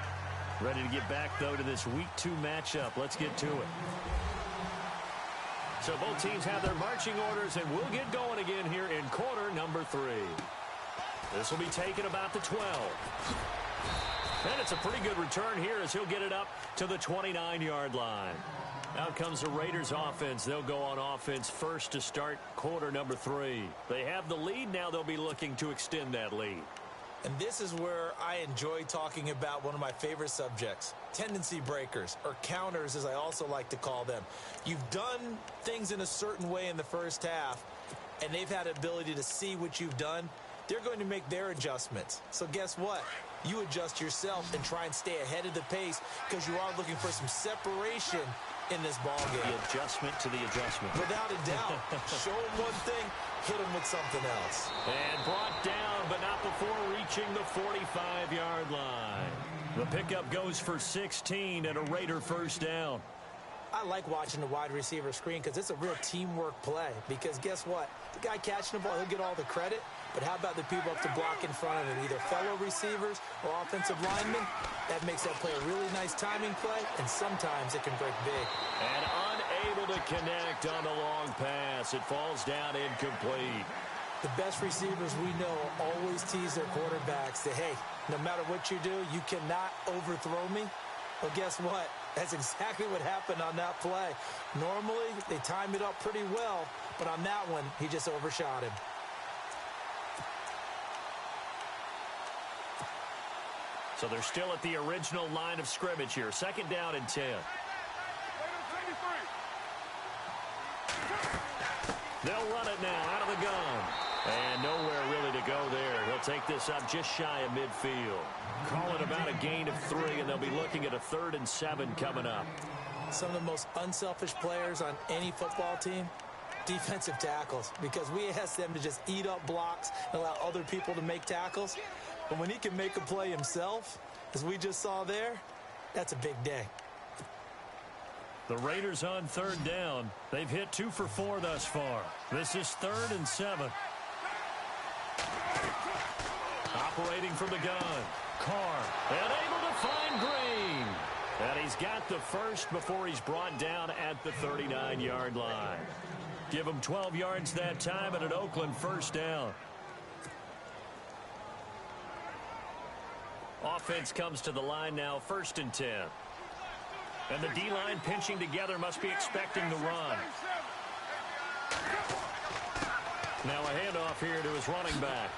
Ready to get back, though, to this Week 2 matchup. Let's get to it. So both teams have their marching orders, and we'll get going again here in quarter number 3. This will be taken about the 12. And it's a pretty good return here as he'll get it up to the 29-yard line. Out comes the Raiders offense. They'll go on offense first to start quarter number 3. They have the lead. Now they'll be looking to extend that lead. And this is where I enjoy talking about one of my favorite subjects, tendency breakers, or counters as I also like to call them. You've done things in a certain way in the first half, and they've had the ability to see what you've done. They're going to make their adjustments. So guess what? You adjust yourself and try and stay ahead of the pace because you are looking for some separation in this ball game. The adjustment to the adjustment. Without a doubt. Show them one thing, hit them with something else. And brought down, but not before reaching the 45-yard line. The pickup goes for 16 and a Raider first down. I like watching the wide receiver screen because it's a real teamwork play. Because guess what? The guy catching the ball, he'll get all the credit. But how about the people up to block in front of him, either fellow receivers or offensive linemen? That makes that play a really nice timing play, and sometimes it can break big. And unable to connect on the long pass. It falls down incomplete. The best receivers we know always tease their quarterbacks that, hey, no matter what you do, you cannot overthrow me. Well, guess what? That's exactly what happened on that play. Normally, they time it up pretty well, but on that one, he just overshot him. So they're still at the original line of scrimmage here. Second down and 10. They'll run it now out of the gun. And nowhere really to go there. He'll take this up just shy of midfield. Call it about a gain of 3, and they'll be looking at a 3rd and 7 coming up. Some of the most unselfish players on any football team, defensive tackles, because we ask them to just eat up blocks and allow other people to make tackles. But when he can make a play himself, as we just saw there, that's a big day. The Raiders on 3rd down. They've hit 2 for 4 thus far. This is 3rd and 7. Operating from the gun. Carr, and able to find Green. And he's got the first before he's brought down at the 39-yard line. Give him 12 yards that time and an Oakland first down. Offense comes to the line now, 1st and 10. And the D-line pinching together must be expecting the run. Now a handoff here to his running back.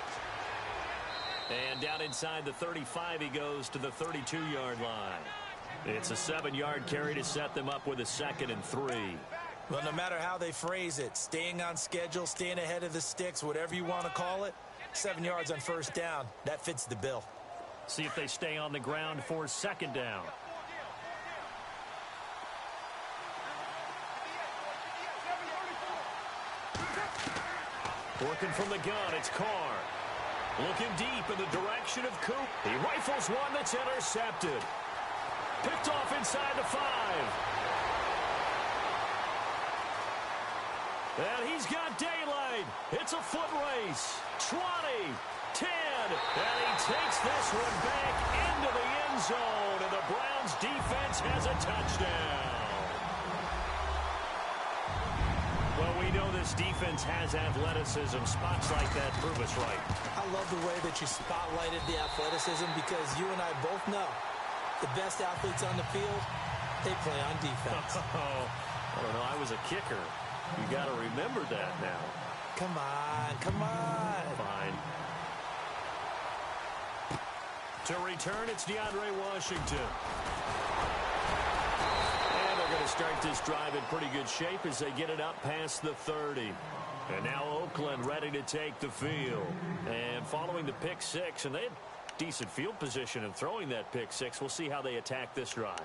And down inside the 35, he goes to the 32-yard line. It's a 7-yard carry to set them up with a 2nd and 3. Well, no matter how they phrase it, staying on schedule, staying ahead of the sticks, whatever you want to call it, 7 yards on 1st down, that fits the bill. See if they stay on the ground for 2nd down. Working from the gun, it's Carr. Looking deep in the direction of Coop. He rifles one that's intercepted. Picked off inside the 5. And he's got daylight. It's a foot race. 20, 10, and he takes this one back into the end zone, and the Browns defense has a touchdown. Well, we know this defense has athleticism. Spots like that prove us right. I love the way that you spotlighted the athleticism because you and I both know the best athletes on the field, they play on defense. I don't know. I was a kicker. You got to remember that now. Come on, come on. Fine. To return, it's DeAndre Washington. And they're going to start this drive in pretty good shape as they get it up past the 30. And now Oakland ready to take the field. And following the pick 6, and they had decent field position in throwing that pick 6. We'll see how they attack this drive.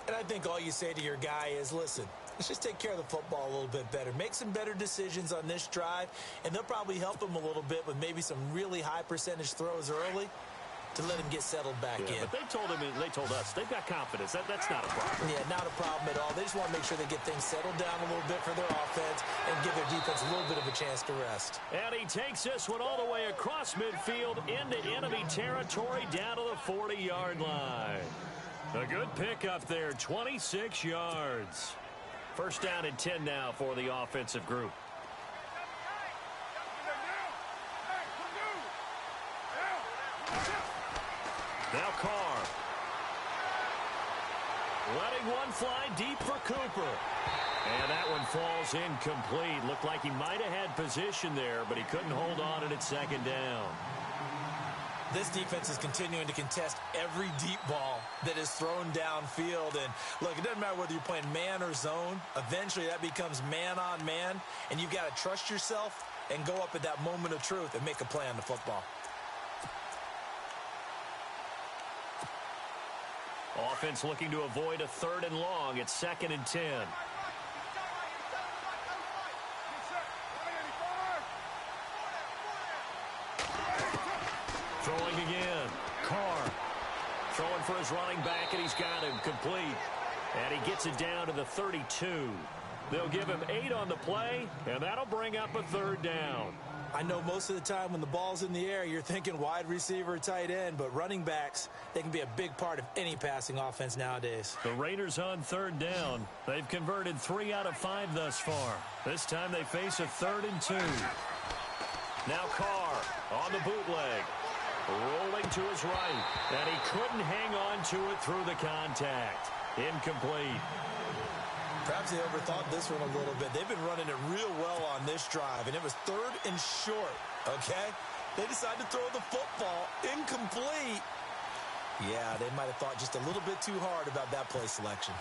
And I think all you say to your guy is, listen, let's just take care of the football a little bit better. Make some better decisions on this drive, and they'll probably help him a little bit with maybe some really high percentage throws early to let him get settled back in. But they told us, they've got confidence. That's not a problem. Yeah, not a problem at all. They just want to make sure they get things settled down a little bit for their offense and give their defense a little bit of a chance to rest. And he takes this one all the way across midfield into enemy territory down to the 40-yard line. A good pick up there, 26 yards. First down and 10 now for the offensive group. Now Carr. Letting one fly deep for Cooper. And that one falls incomplete. Looked like he might have had position there, but he couldn't hold on, and it's second down. This defense is continuing to contest every deep ball that is thrown downfield. And, look, it doesn't matter whether you're playing man or zone. Eventually, that becomes man-on-man, and you've got to trust yourself and go up at that moment of truth and make a play on the football. Offense looking to avoid a 3rd and long. It's 2nd and 10. Throwing again. Carr. Throwing for his running back, and he's got him complete. And he gets it down to the 32. They'll give him 8 on the play, and that'll bring up a 3rd down. I know most of the time when the ball's in the air, you're thinking wide receiver, tight end, but running backs, they can be a big part of any passing offense nowadays. The Raiders on 3rd down. They've converted 3 out of 5 thus far. This time they face a 3rd and 2. Now Carr on the bootleg. Rolling to his right. And he couldn't hang on to it through the contact. Incomplete. Perhaps they overthought this one a little bit. They've been running it real well on this drive, and it was 3rd and short, okay? They decided to throw the football incomplete. Yeah, they might have thought just a little bit too hard about that play selection.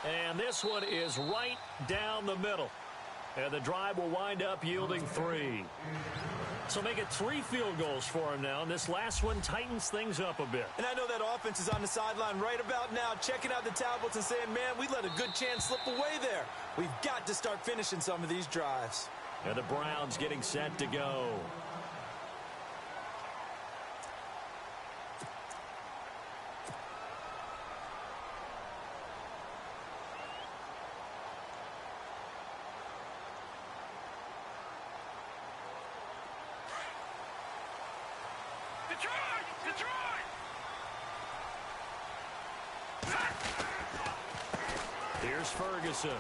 And this one is right down the middle. And the drive will wind up yielding 3. So make it 3 field goals for him now, and this last one tightens things up a bit. And I know that offense is on the sideline right about now, checking out the tablets and saying, man, we let a good chance slip away there. We've got to start finishing some of these drives. And the Browns getting set to go. Here's Ferguson.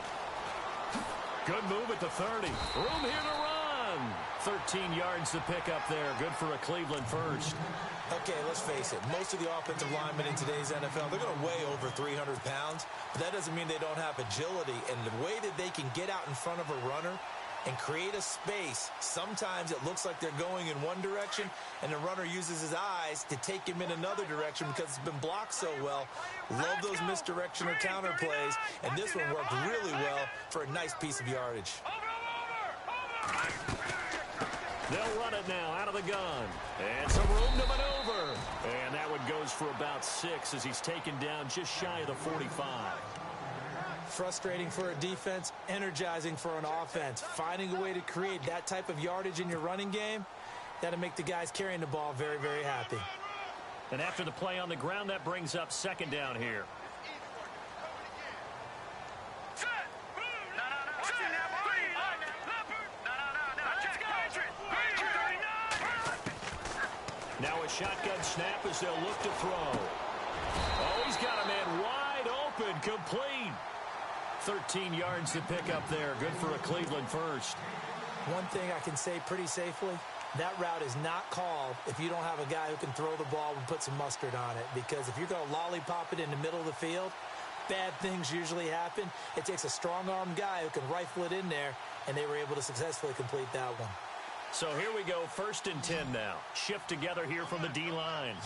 Good move at the 30. Room here to run. 13 yards to pick up there. Good for a Cleveland first. Okay, let's face it. Most of the offensive linemen in today's NFL, they're going to weigh over 300 pounds. But that doesn't mean they don't have agility. And the way that they can get out in front of a runner and create a space, sometimes it looks like they're going in one direction, and the runner uses his eyes to take him in another direction because it's been blocked so well. Love those misdirection or counter plays, and this one worked really well for a nice piece of yardage. They'll run it now out of the gun. And some room to maneuver. And that one goes for about 6 as he's taken down just shy of the 45. frustrating for a defense, energizing for an offense. Finding a way to create that type of yardage in your running game, that'll make the guys carrying the ball very, very happy. And after the play on the ground, that brings up second down here. Now a shotgun snap as they'll look to throw. Oh, he's got a man wide open, complete. 13 yards to pick up there. Good for a Cleveland first. One thing I can say pretty safely, that route is not called if you don't have a guy who can throw the ball and put some mustard on it. Because if you're going to lollipop it in the middle of the field, bad things usually happen. It takes a strong-armed guy who can rifle it in there, and they were able to successfully complete that one. So here we go, 1st and 10 now. Shift together here from the D-line.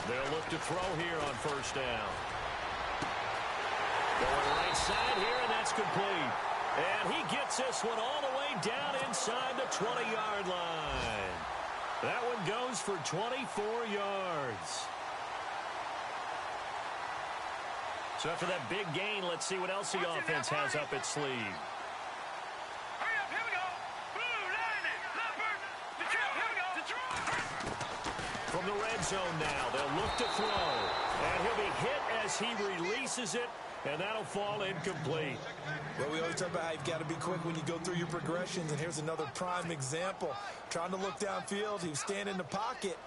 They'll look to throw here on 1st down. Going right side here, and that's complete. And he gets this one all the way down inside the 20-yard line. That one goes for 24 yards. So after that big gain, let's see what else the offense has up its sleeve. From the red zone now, they'll look to throw. And he'll be hit as he releases it, and that'll fall incomplete. Well, we always talk about how you've got to be quick when you go through your progressions, and here's another prime example. Trying to look downfield, he was standing in the pocket,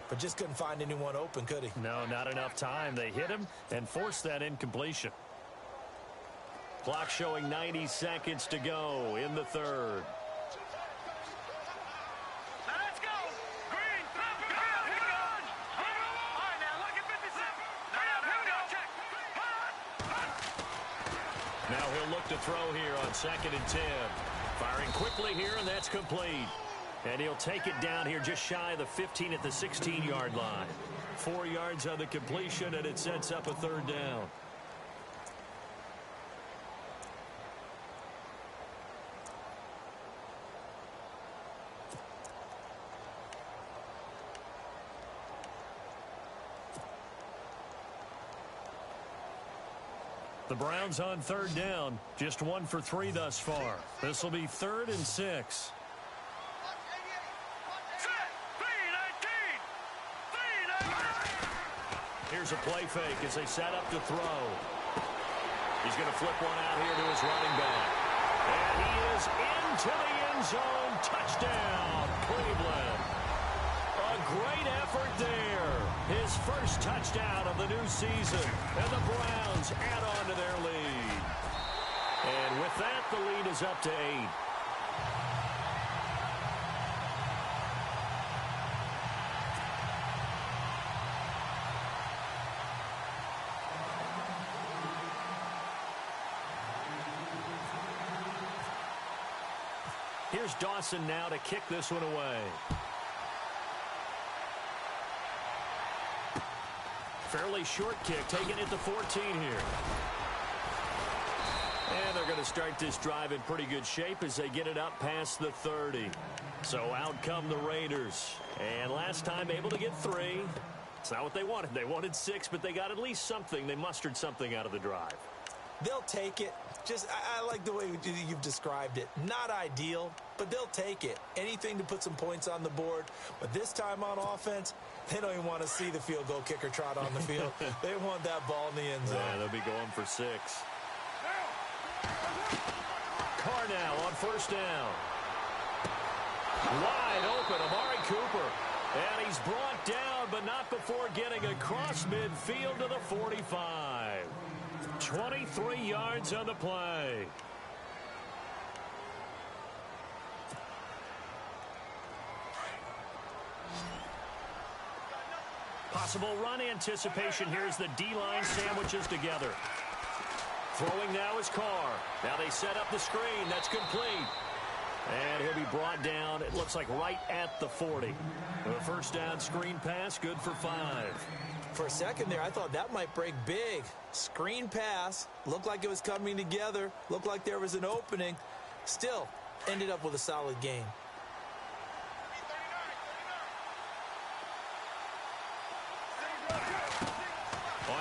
but just couldn't find anyone open, could he? No, not enough time. They hit him and forced that incompletion. Clock showing 90 seconds to go in the 3rd. Now he'll look to throw here on 2nd and 10. Firing quickly here, and that's complete. And he'll take it down here just shy of the 15 at the 16-yard line. 4 yards on the completion, and it sets up a 3rd down. The Browns on 3rd down, just 1 for 3 thus far. This will be 3rd and 6. Here's a play fake as they set up to throw. He's going to flip one out here to his running back. And he is into the end zone. Touchdown, Cleveland. A great effort there. His first touchdown of the new season. And the Browns add on to their lead. And with that, the lead is up to 8. Here's Dawson now to kick this one away. Fairly short kick, taking it to 14 here. And they're going to start this drive in pretty good shape as they get it up past the 30. So out come the Raiders. And last time able to get 3. It's not what they wanted. They wanted 6, but they got at least something. They mustered something out of the drive. They'll take it. I like the way you've described it. Not ideal, but they'll take it. Anything to put some points on the board. But this time on offense, they don't even want to see the field goal kicker trot on the field. They want that ball in the end zone. Yeah, they'll be going for 6. Carr now on 1st down. Wide open, Amari Cooper. And he's brought down, but not before getting across midfield to the 45. 23 yards on the play. Possible run anticipation here as the D-line sandwiches together. Throwing now is Carr. Now they set up the screen. That's complete. And he'll be brought down, it looks like right at the 40. The 1st down screen pass, good for 5. For a second there, I thought that might break big. Screen pass, looked like it was coming together, looked like there was an opening. Still, ended up with a solid gain.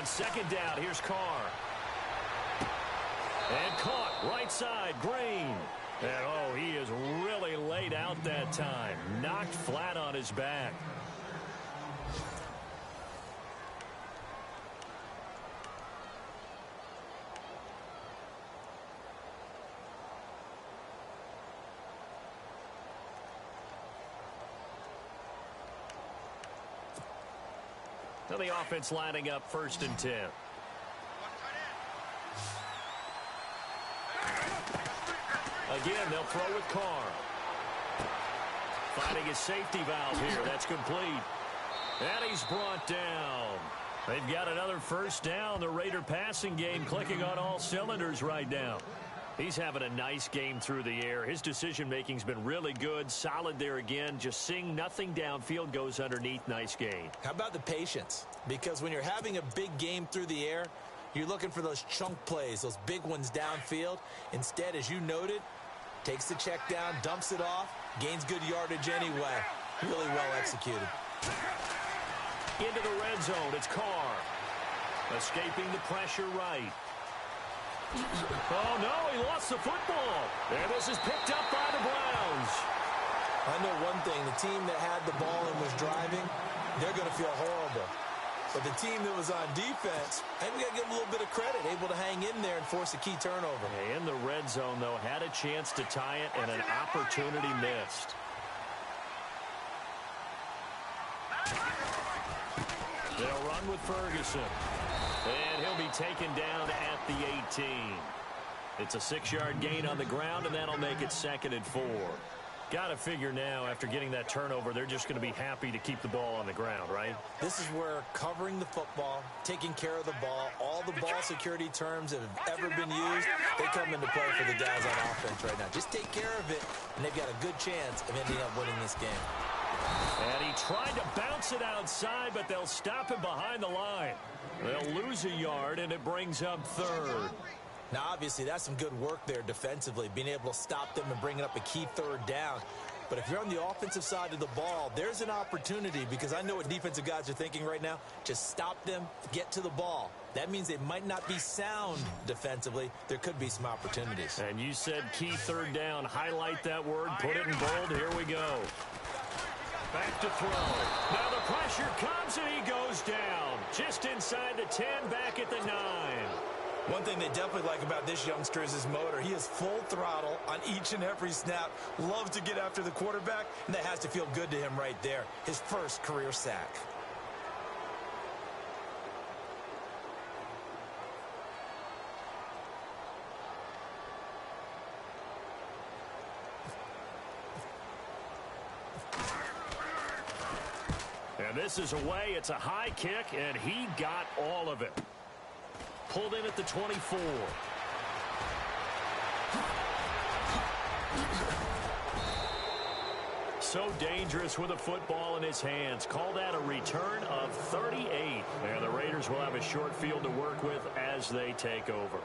On second down, here's Carr. And caught right side, Green. And, oh, he is really laid out that time. Knocked flat on his back. Now the offense lining up 1st and 10. Again, they'll throw with Carr. Finding his safety valve here. That's complete. And he's brought down. They've got another 1st down. The Raider passing game clicking on all cylinders right now. He's having a nice game through the air. His decision-making's been really good. Solid there again. Just seeing nothing downfield, goes underneath. Nice gain. How about the patience? Because when you're having a big game through the air, you're looking for those chunk plays, those big ones downfield. Instead, as you noted, takes the check down, dumps it off, gains good yardage anyway. Really well executed. Into the red zone, it's Carr. Escaping the pressure right. Oh, no, he lost the football. And this is picked up by the Browns. I know one thing, the team that had the ball and was driving, they're going to feel horrible. But the team that was on defense, I think we got to give them a little bit of credit, able to hang in there and force a key turnover. In the red zone, though, had a chance to tie it and an opportunity missed. They'll run with Ferguson. And he'll be taken down at the 18. It's a 6-yard gain on the ground, and that'll make it 2nd and 4. Got to figure now, after getting that turnover, they're just going to be happy to keep the ball on the ground, right? This is where covering the football, taking care of the ball, all the ball security terms that have ever been used, they come into play for the guys on offense right now. Just take care of it, and they've got a good chance of ending up winning this game. And he tried to bounce it outside, but they'll stop him behind the line. They'll lose a yard, and it brings up 3rd. Now, obviously, that's some good work there defensively, being able to stop them and bringing up a key 3rd down. But if you're on the offensive side of the ball, there's an opportunity, because I know what defensive guys are thinking right now. Just stop them, get to the ball. That means they might not be sound defensively. There could be some opportunities. And you said key 3rd down. Highlight that word. Put it in bold. Here we go. Back to throw. Now the pressure comes, and he goes down. Just inside the 10, back at the 9. One thing they definitely like about this youngster is his motor. He is full throttle on each and every snap. Loves to get after the quarterback, and that has to feel good to him right there. His 1st career sack. And this is away. It's a high kick, and he got all of it. Pulled in at the 24. So dangerous with a football in his hands. Call that a return of 38. And the Raiders will have a short field to work with as they take over.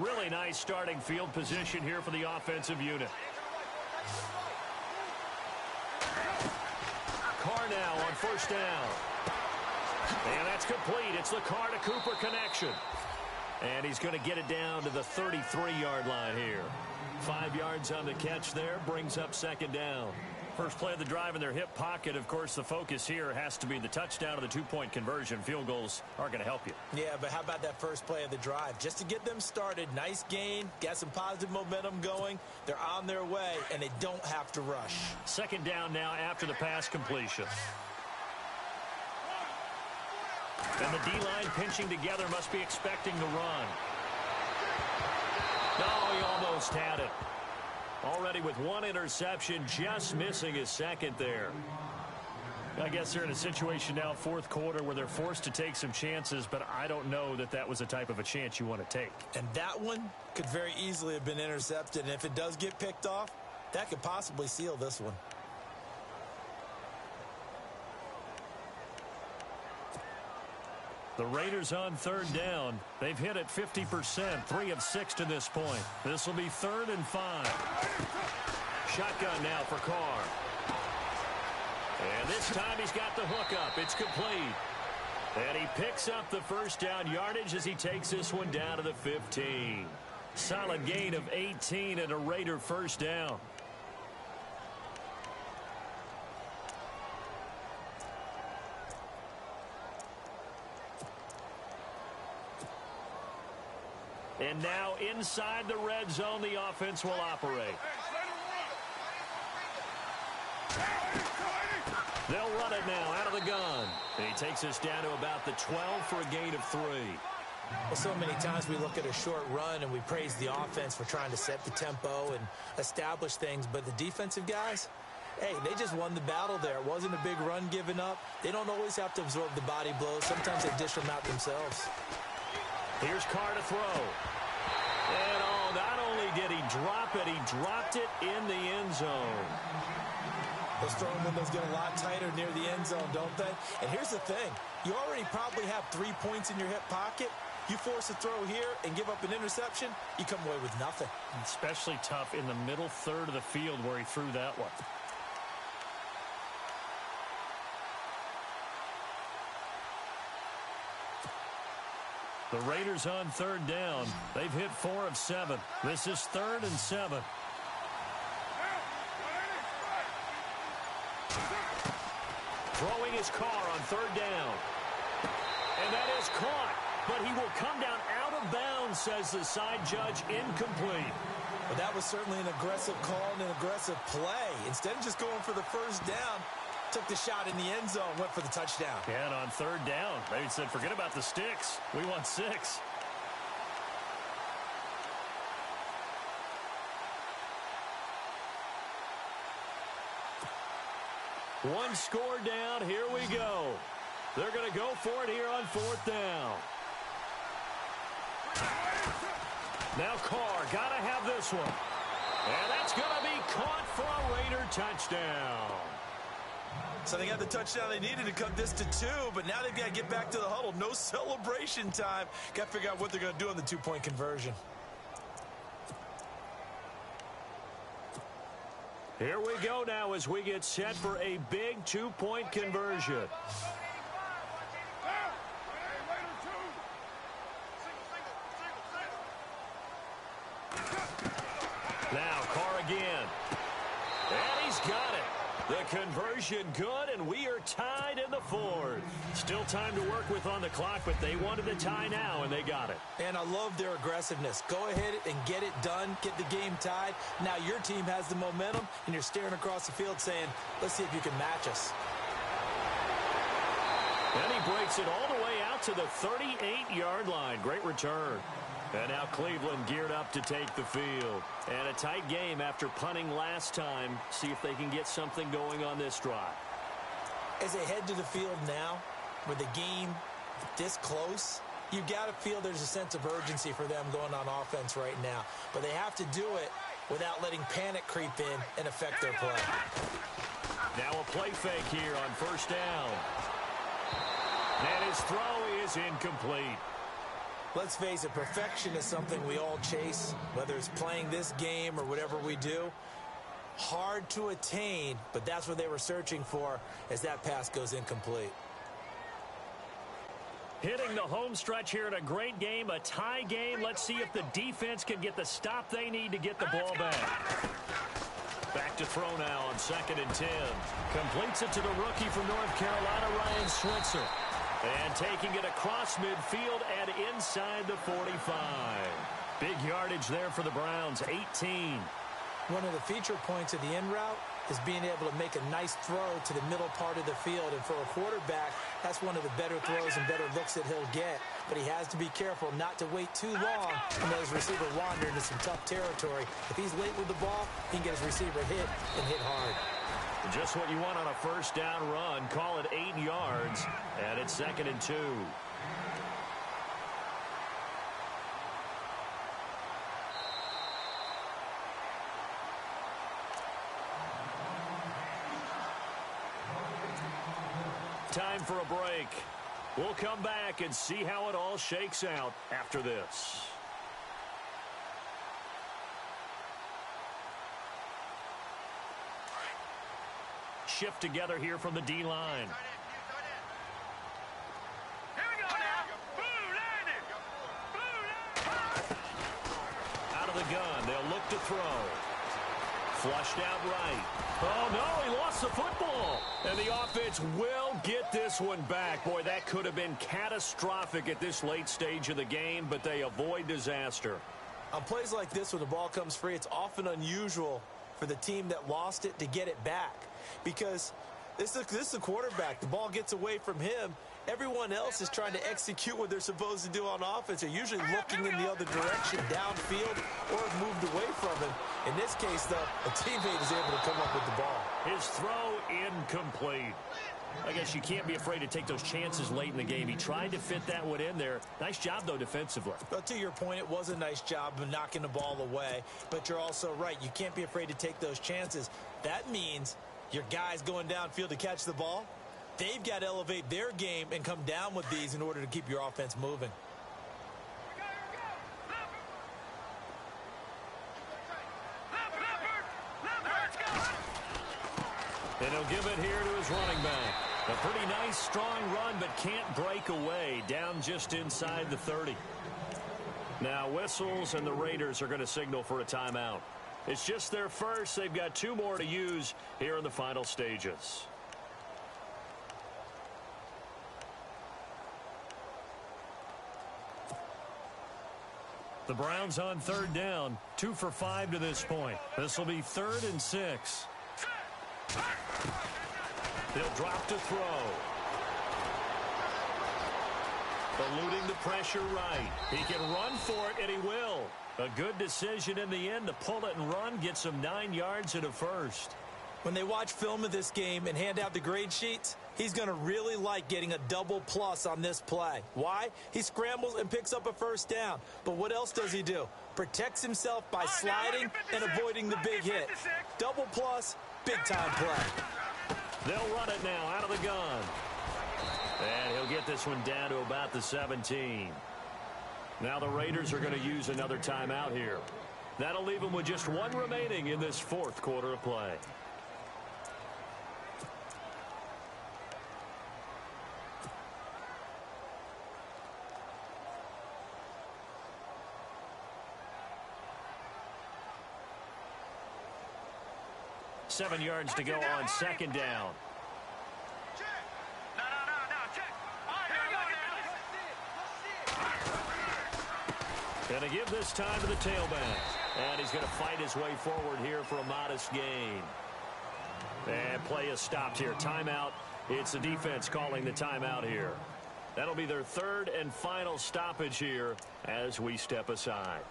Really nice starting field position here for the offensive unit. Carr now on 1st down. And that's complete. It's the Carr to Cooper connection. And he's going to get it down to the 33-yard line here. 5 yards on the catch there. Brings up 2nd down. First play of the drive in their hip pocket. Of course, the focus here has to be the touchdown of the 2-point conversion. Field goals aren't going to help you. Yeah, but how about that first play of the drive? Just to get them started, nice gain, got some positive momentum going. They're on their way, and they don't have to rush. 2nd down now after the pass completion. And the D-line pinching together, must be expecting the run. No, he almost had it. Already with 1 interception, just missing his 2nd there. I guess they're in a situation now, 4th quarter, where they're forced to take some chances, but I don't know that that was the type of a chance you want to take. And that one could very easily have been intercepted, and if it does get picked off, that could possibly seal this one. The Raiders on third down. They've hit it 50%, 3 of 6 to this point. This will be 3rd and 5. Shotgun now for Carr. And this time he's got the hook up. It's complete. And he picks up the first down yardage as he takes this one down to the 15. Solid gain of 18 and a Raider first down. And now inside the red zone, the offense will operate. They'll run it now out of the gun. And he takes us down to about the 12 for a gain of 3. Well, so many times we look at a short run and we praise the offense for trying to set the tempo and establish things. But the defensive guys, hey, they just won the battle there. It wasn't a big run given up. They don't always have to absorb the body blows. Sometimes they dish them out themselves. Here's Carr to throw. And not only did he drop it, he dropped it in the end zone. Those throwing windows get a lot tighter near the end zone, don't they? And here's the thing. You already probably have 3 points in your hip pocket. You force a throw here and give up an interception, you come away with nothing. Especially tough in the middle third of the field where he threw that one. The Raiders on third down. They've hit 4 of 7. This is 3rd and 7. Throwing his Carr on third down. And that is caught. But he will come down out of bounds, says the side judge, incomplete. Well, that was certainly an aggressive call and an aggressive play. Instead of just going for the first down, took the shot in the end zone, went for the touchdown. Yeah, and on third down, they said, forget about the sticks. We want 6. One score down. Here we go. They're going to go for it here on 4th down. Now Carr, got to have this one. And that's going to be caught for a Raider touchdown. So they got the touchdown they needed to cut this to 2, but now they've got to get back to the huddle. No celebration time. Got to figure out what they're going to do on the 2-point conversion. Here we go now as we get set for a big 2-point conversion. Now Carr again. And he's got it. The conversion good, and we are tied in the 4th. Still time to work with on the clock, but they wanted the tie now, and they got it. And I love their aggressiveness. Go ahead and get it done, get the game tied. Now your team has the momentum, and you're staring across the field saying, let's see if you can match us. And he breaks it all the way out to the 38-yard line. Great return. And now Cleveland geared up to take the field. And a tight game after punting last time. See if they can get something going on this drive. As they head to the field now, with the game this close, you got to feel there's a sense of urgency for them going on offense right now. But they have to do it without letting panic creep in and affect their play. Now a play fake here on 1st down. And his throw is incomplete. Let's face it, perfection is something we all chase, whether it's playing this game or whatever we do. Hard to attain, but that's what they were searching for as that pass goes incomplete. Hitting the home stretch here in a great game, a tie game. Let's see if the defense can get the stop they need to get the ball back. Back to throw now on 2nd and 10. Completes it to the rookie from North Carolina, Ryan Switzer. And taking it across midfield and inside the 45. Big yardage there for the Browns, 18. One of the feature points of the in route is being able to make a nice throw to the middle part of the field. And for a quarterback, that's one of the better throws and better looks that he'll get. But he has to be careful not to wait too long and let his receiver wander into some tough territory. If he's late with the ball, he can get his receiver hit and hit hard. Just what you want on a 1st down run. Call it 8 yards. And it's 2nd and 2. Time for a break. We'll come back and see how it all shakes out after this. Shift together here from the D-line. Here we go now. Blue landed. Blue landed. Out of the gun. They'll look to throw. Flushed out right. Oh, no, he lost the football. And the offense will get this one back. Boy, that could have been catastrophic at this late stage of the game, but they avoid disaster. On plays like this where the ball comes free, it's often unusual for the team that lost it to get it back. Because this is a quarterback. The ball gets away from him. Everyone else is trying to execute what they're supposed to do on offense. They're usually looking in the other direction, downfield, or have moved away from him. In this case, though, a teammate is able to come up with the ball. His throw incomplete. I guess you can't be afraid to take those chances late in the game. He tried to fit that one in there. Nice job, though, defensively. But to your point, it was a nice job of knocking the ball away. But you're also right. You can't be afraid to take those chances. That means your guys going downfield to catch the ball, they've got to elevate their game and come down with these in order to keep your offense moving. And he'll give it here to his running back. A pretty nice, strong run, but can't break away. Down just inside the 30. Now whistles, and the Raiders are going to signal for a timeout. It's just their first. They've got 2 more to use here in the final stages. The Browns on 3rd down. 2 for 5 to this point. This will be 3rd and 6. They'll drop to throw. Eluding the pressure right. He can run for it, and he will. A good decision in the end to pull it and run, get some 9 yards and a first. When they watch film of this game and hand out the grade sheets, he's going to really like getting a double plus on this play. Why? He scrambles and picks up a first down. But what else does he do? Protects himself by sliding and avoiding the big hit. Double plus, big-time play. They'll run it now out of the gun. And he'll get this one down to about the 17. Now the Raiders are going to use another timeout here. That'll leave them with just 1 remaining in this 4th quarter of play. Seven yards to go on 2nd down. Going to give this time to the tailback. And he's going to fight his way forward here for a modest gain. And play is stopped here. Timeout. It's the defense calling the timeout here. That'll be their 3rd and final stoppage here as we step aside.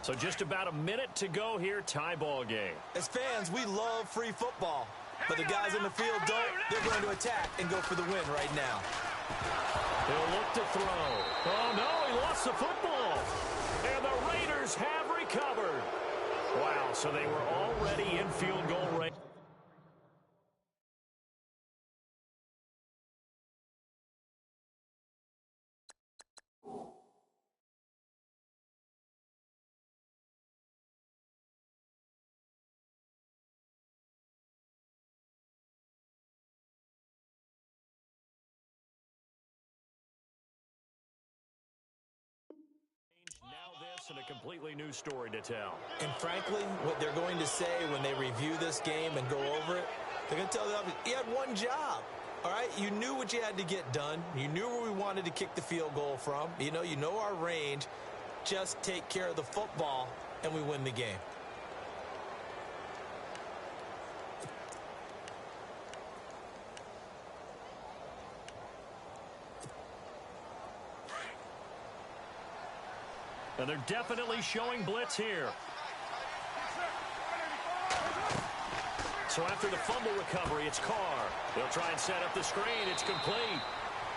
So just about a minute to go here, tie ball game. As fans, we love free football. But the guys in the field don't. They're going to attack and go for the win right now. They'll look to throw. Oh, no, he lost the football. And the Raiders have recovered. Wow, so they were already in field goal range. And a completely new story to tell. And frankly, what they're going to say when they review this game and go over it, they're going to tell them, you had one job. All right, you knew what you had to get done. You knew where we wanted to kick the field goal from. You know our range. Just take care of the football, and we win the game. And they're definitely showing blitz here. So after the fumble recovery, it's Carr. They'll try and set up the screen. It's complete.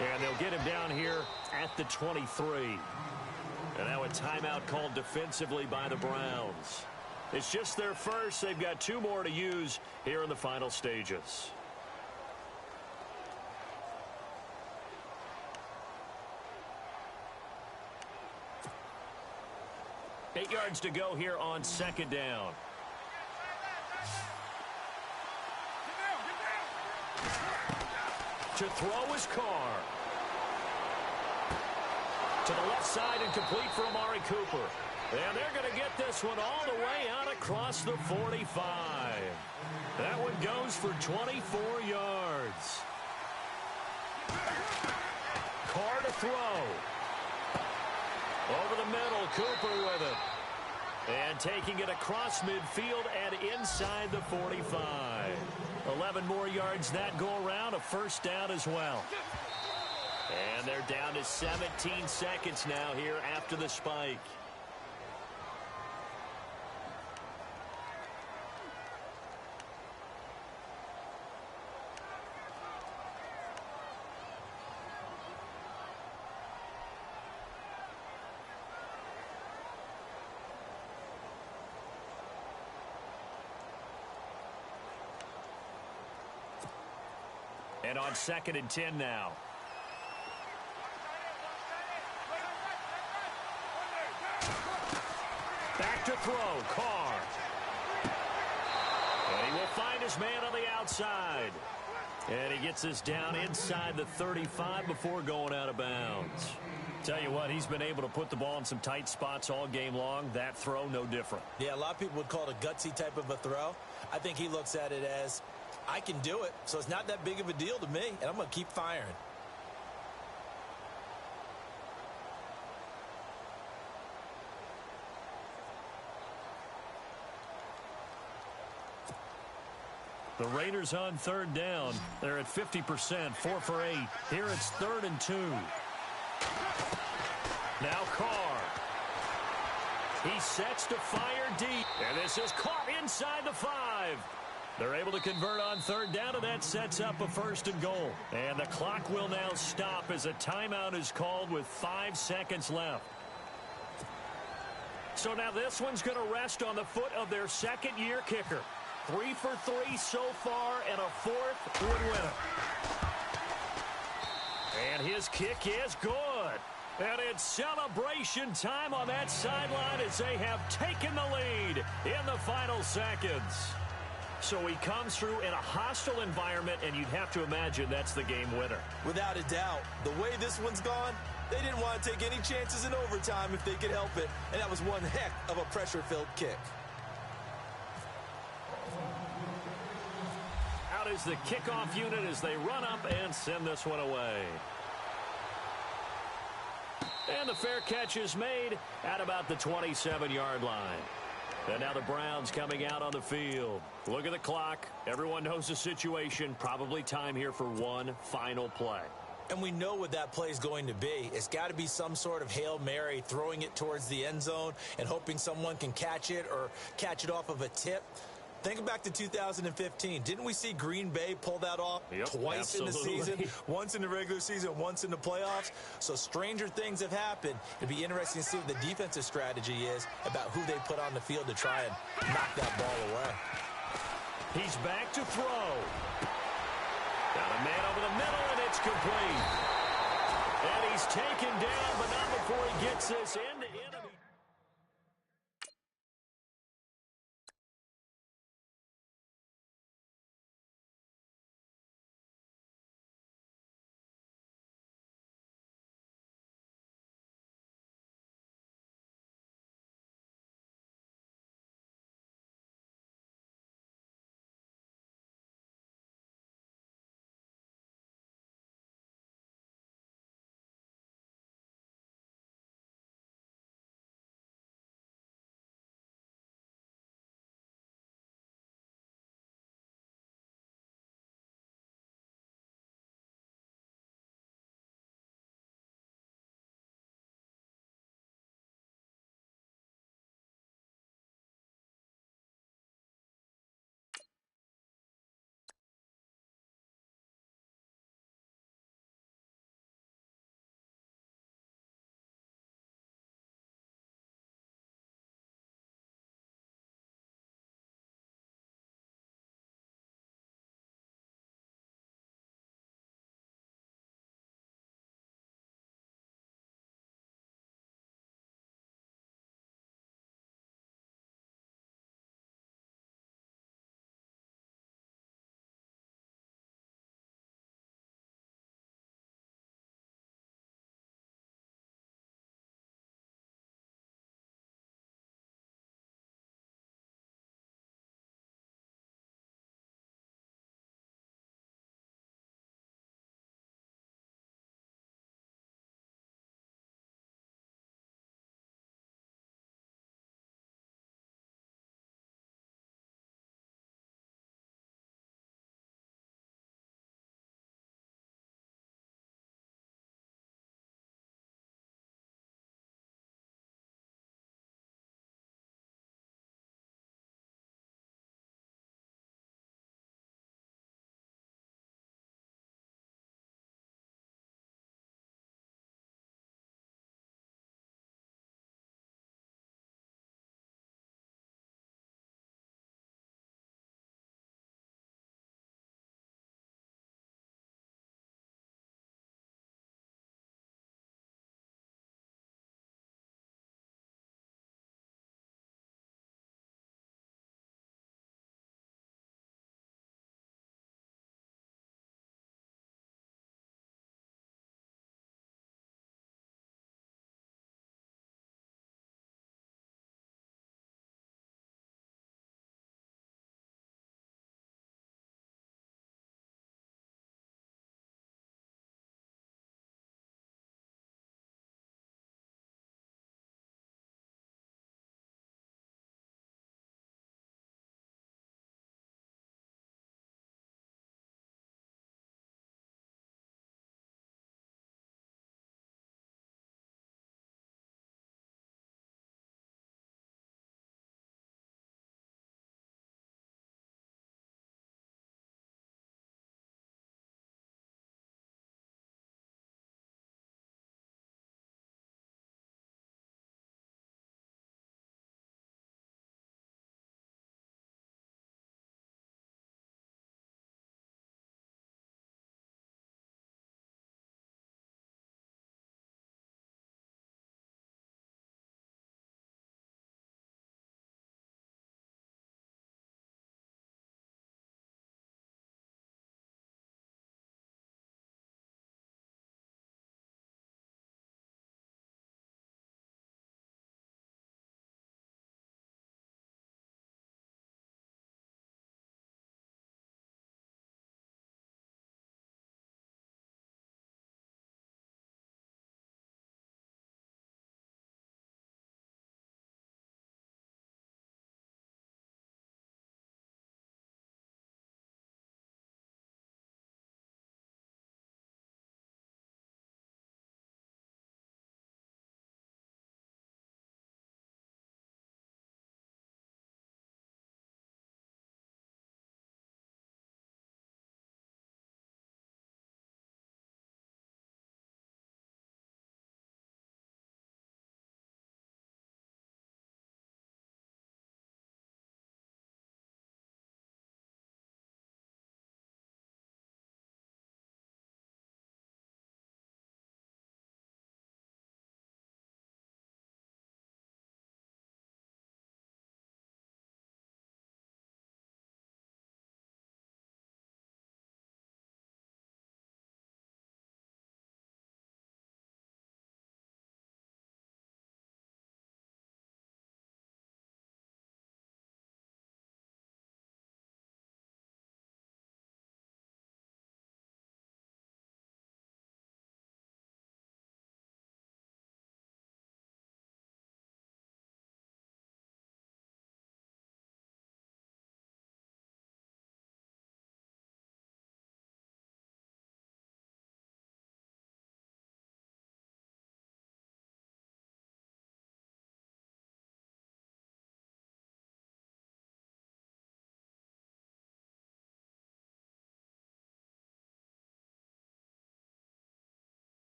And they'll get him down here at the 23. And now a timeout called defensively by the Browns. It's just their first. They've got 2 more to use here in the final stages. Eight yards to go here on second down. To throw is Carr. To the left side and complete for Amari Cooper. And they're going to get this one all the way out across the 45. That one goes for 24 yards. Carr to throw. Over the middle, Cooper with it. And taking it across midfield and inside the 45. 11 more yards that go around, a first down as well. And they're down to 17 seconds now here after the spike. And on 2nd and 10 now. Back to throw, Carr. And he will find his man on the outside. And he gets this down inside the 35 before going out of bounds. Tell you what, he's been able to put the ball in some tight spots all game long. That throw, no different. Yeah, a lot of people would call it a gutsy type of a throw. I think he looks at it as, I can do it, so it's not that big of a deal to me, and I'm going to keep firing. The Raiders on 3rd down. They're at 50%, 4 for 8. Here it's 3rd and 2. Now Carr. He sets to fire deep. And this is caught inside the 5. They're able to convert on 3rd down, and that sets up a 1st and goal. And the clock will now stop as a timeout is called with 5 seconds left. So now this one's going to rest on the foot of their 2nd-year kicker. 3 for 3 so far, and a 4th would win it. And his kick is good. And it's celebration time on that sideline as they have taken the lead in the final seconds. So he comes through in a hostile environment, and you'd have to imagine that's the game winner. Without a doubt, the way this one's gone, they didn't want to take any chances in overtime if they could help it. And that was one heck of a pressure-filled kick. Out is the kickoff unit as they run up and send this one away. And the fair catch is made at about the 27-yard line. And now the Browns coming out on the field. Look at the clock. Everyone knows the situation. Probably time here for one final play. And we know what that play is going to be. It's got to be some sort of Hail Mary, throwing it towards the end zone and hoping someone can catch it or catch it off of a tip. Think back to 2015. Didn't we see Green Bay pull that off twice in the season? Once in the regular season, once in the playoffs. So stranger things have happened. It'd be interesting to see what the defensive strategy is about who they put on the field to try and knock that ball away. He's back to throw. Got a man over the middle, and it's complete. And he's taken down, but not before he gets this in.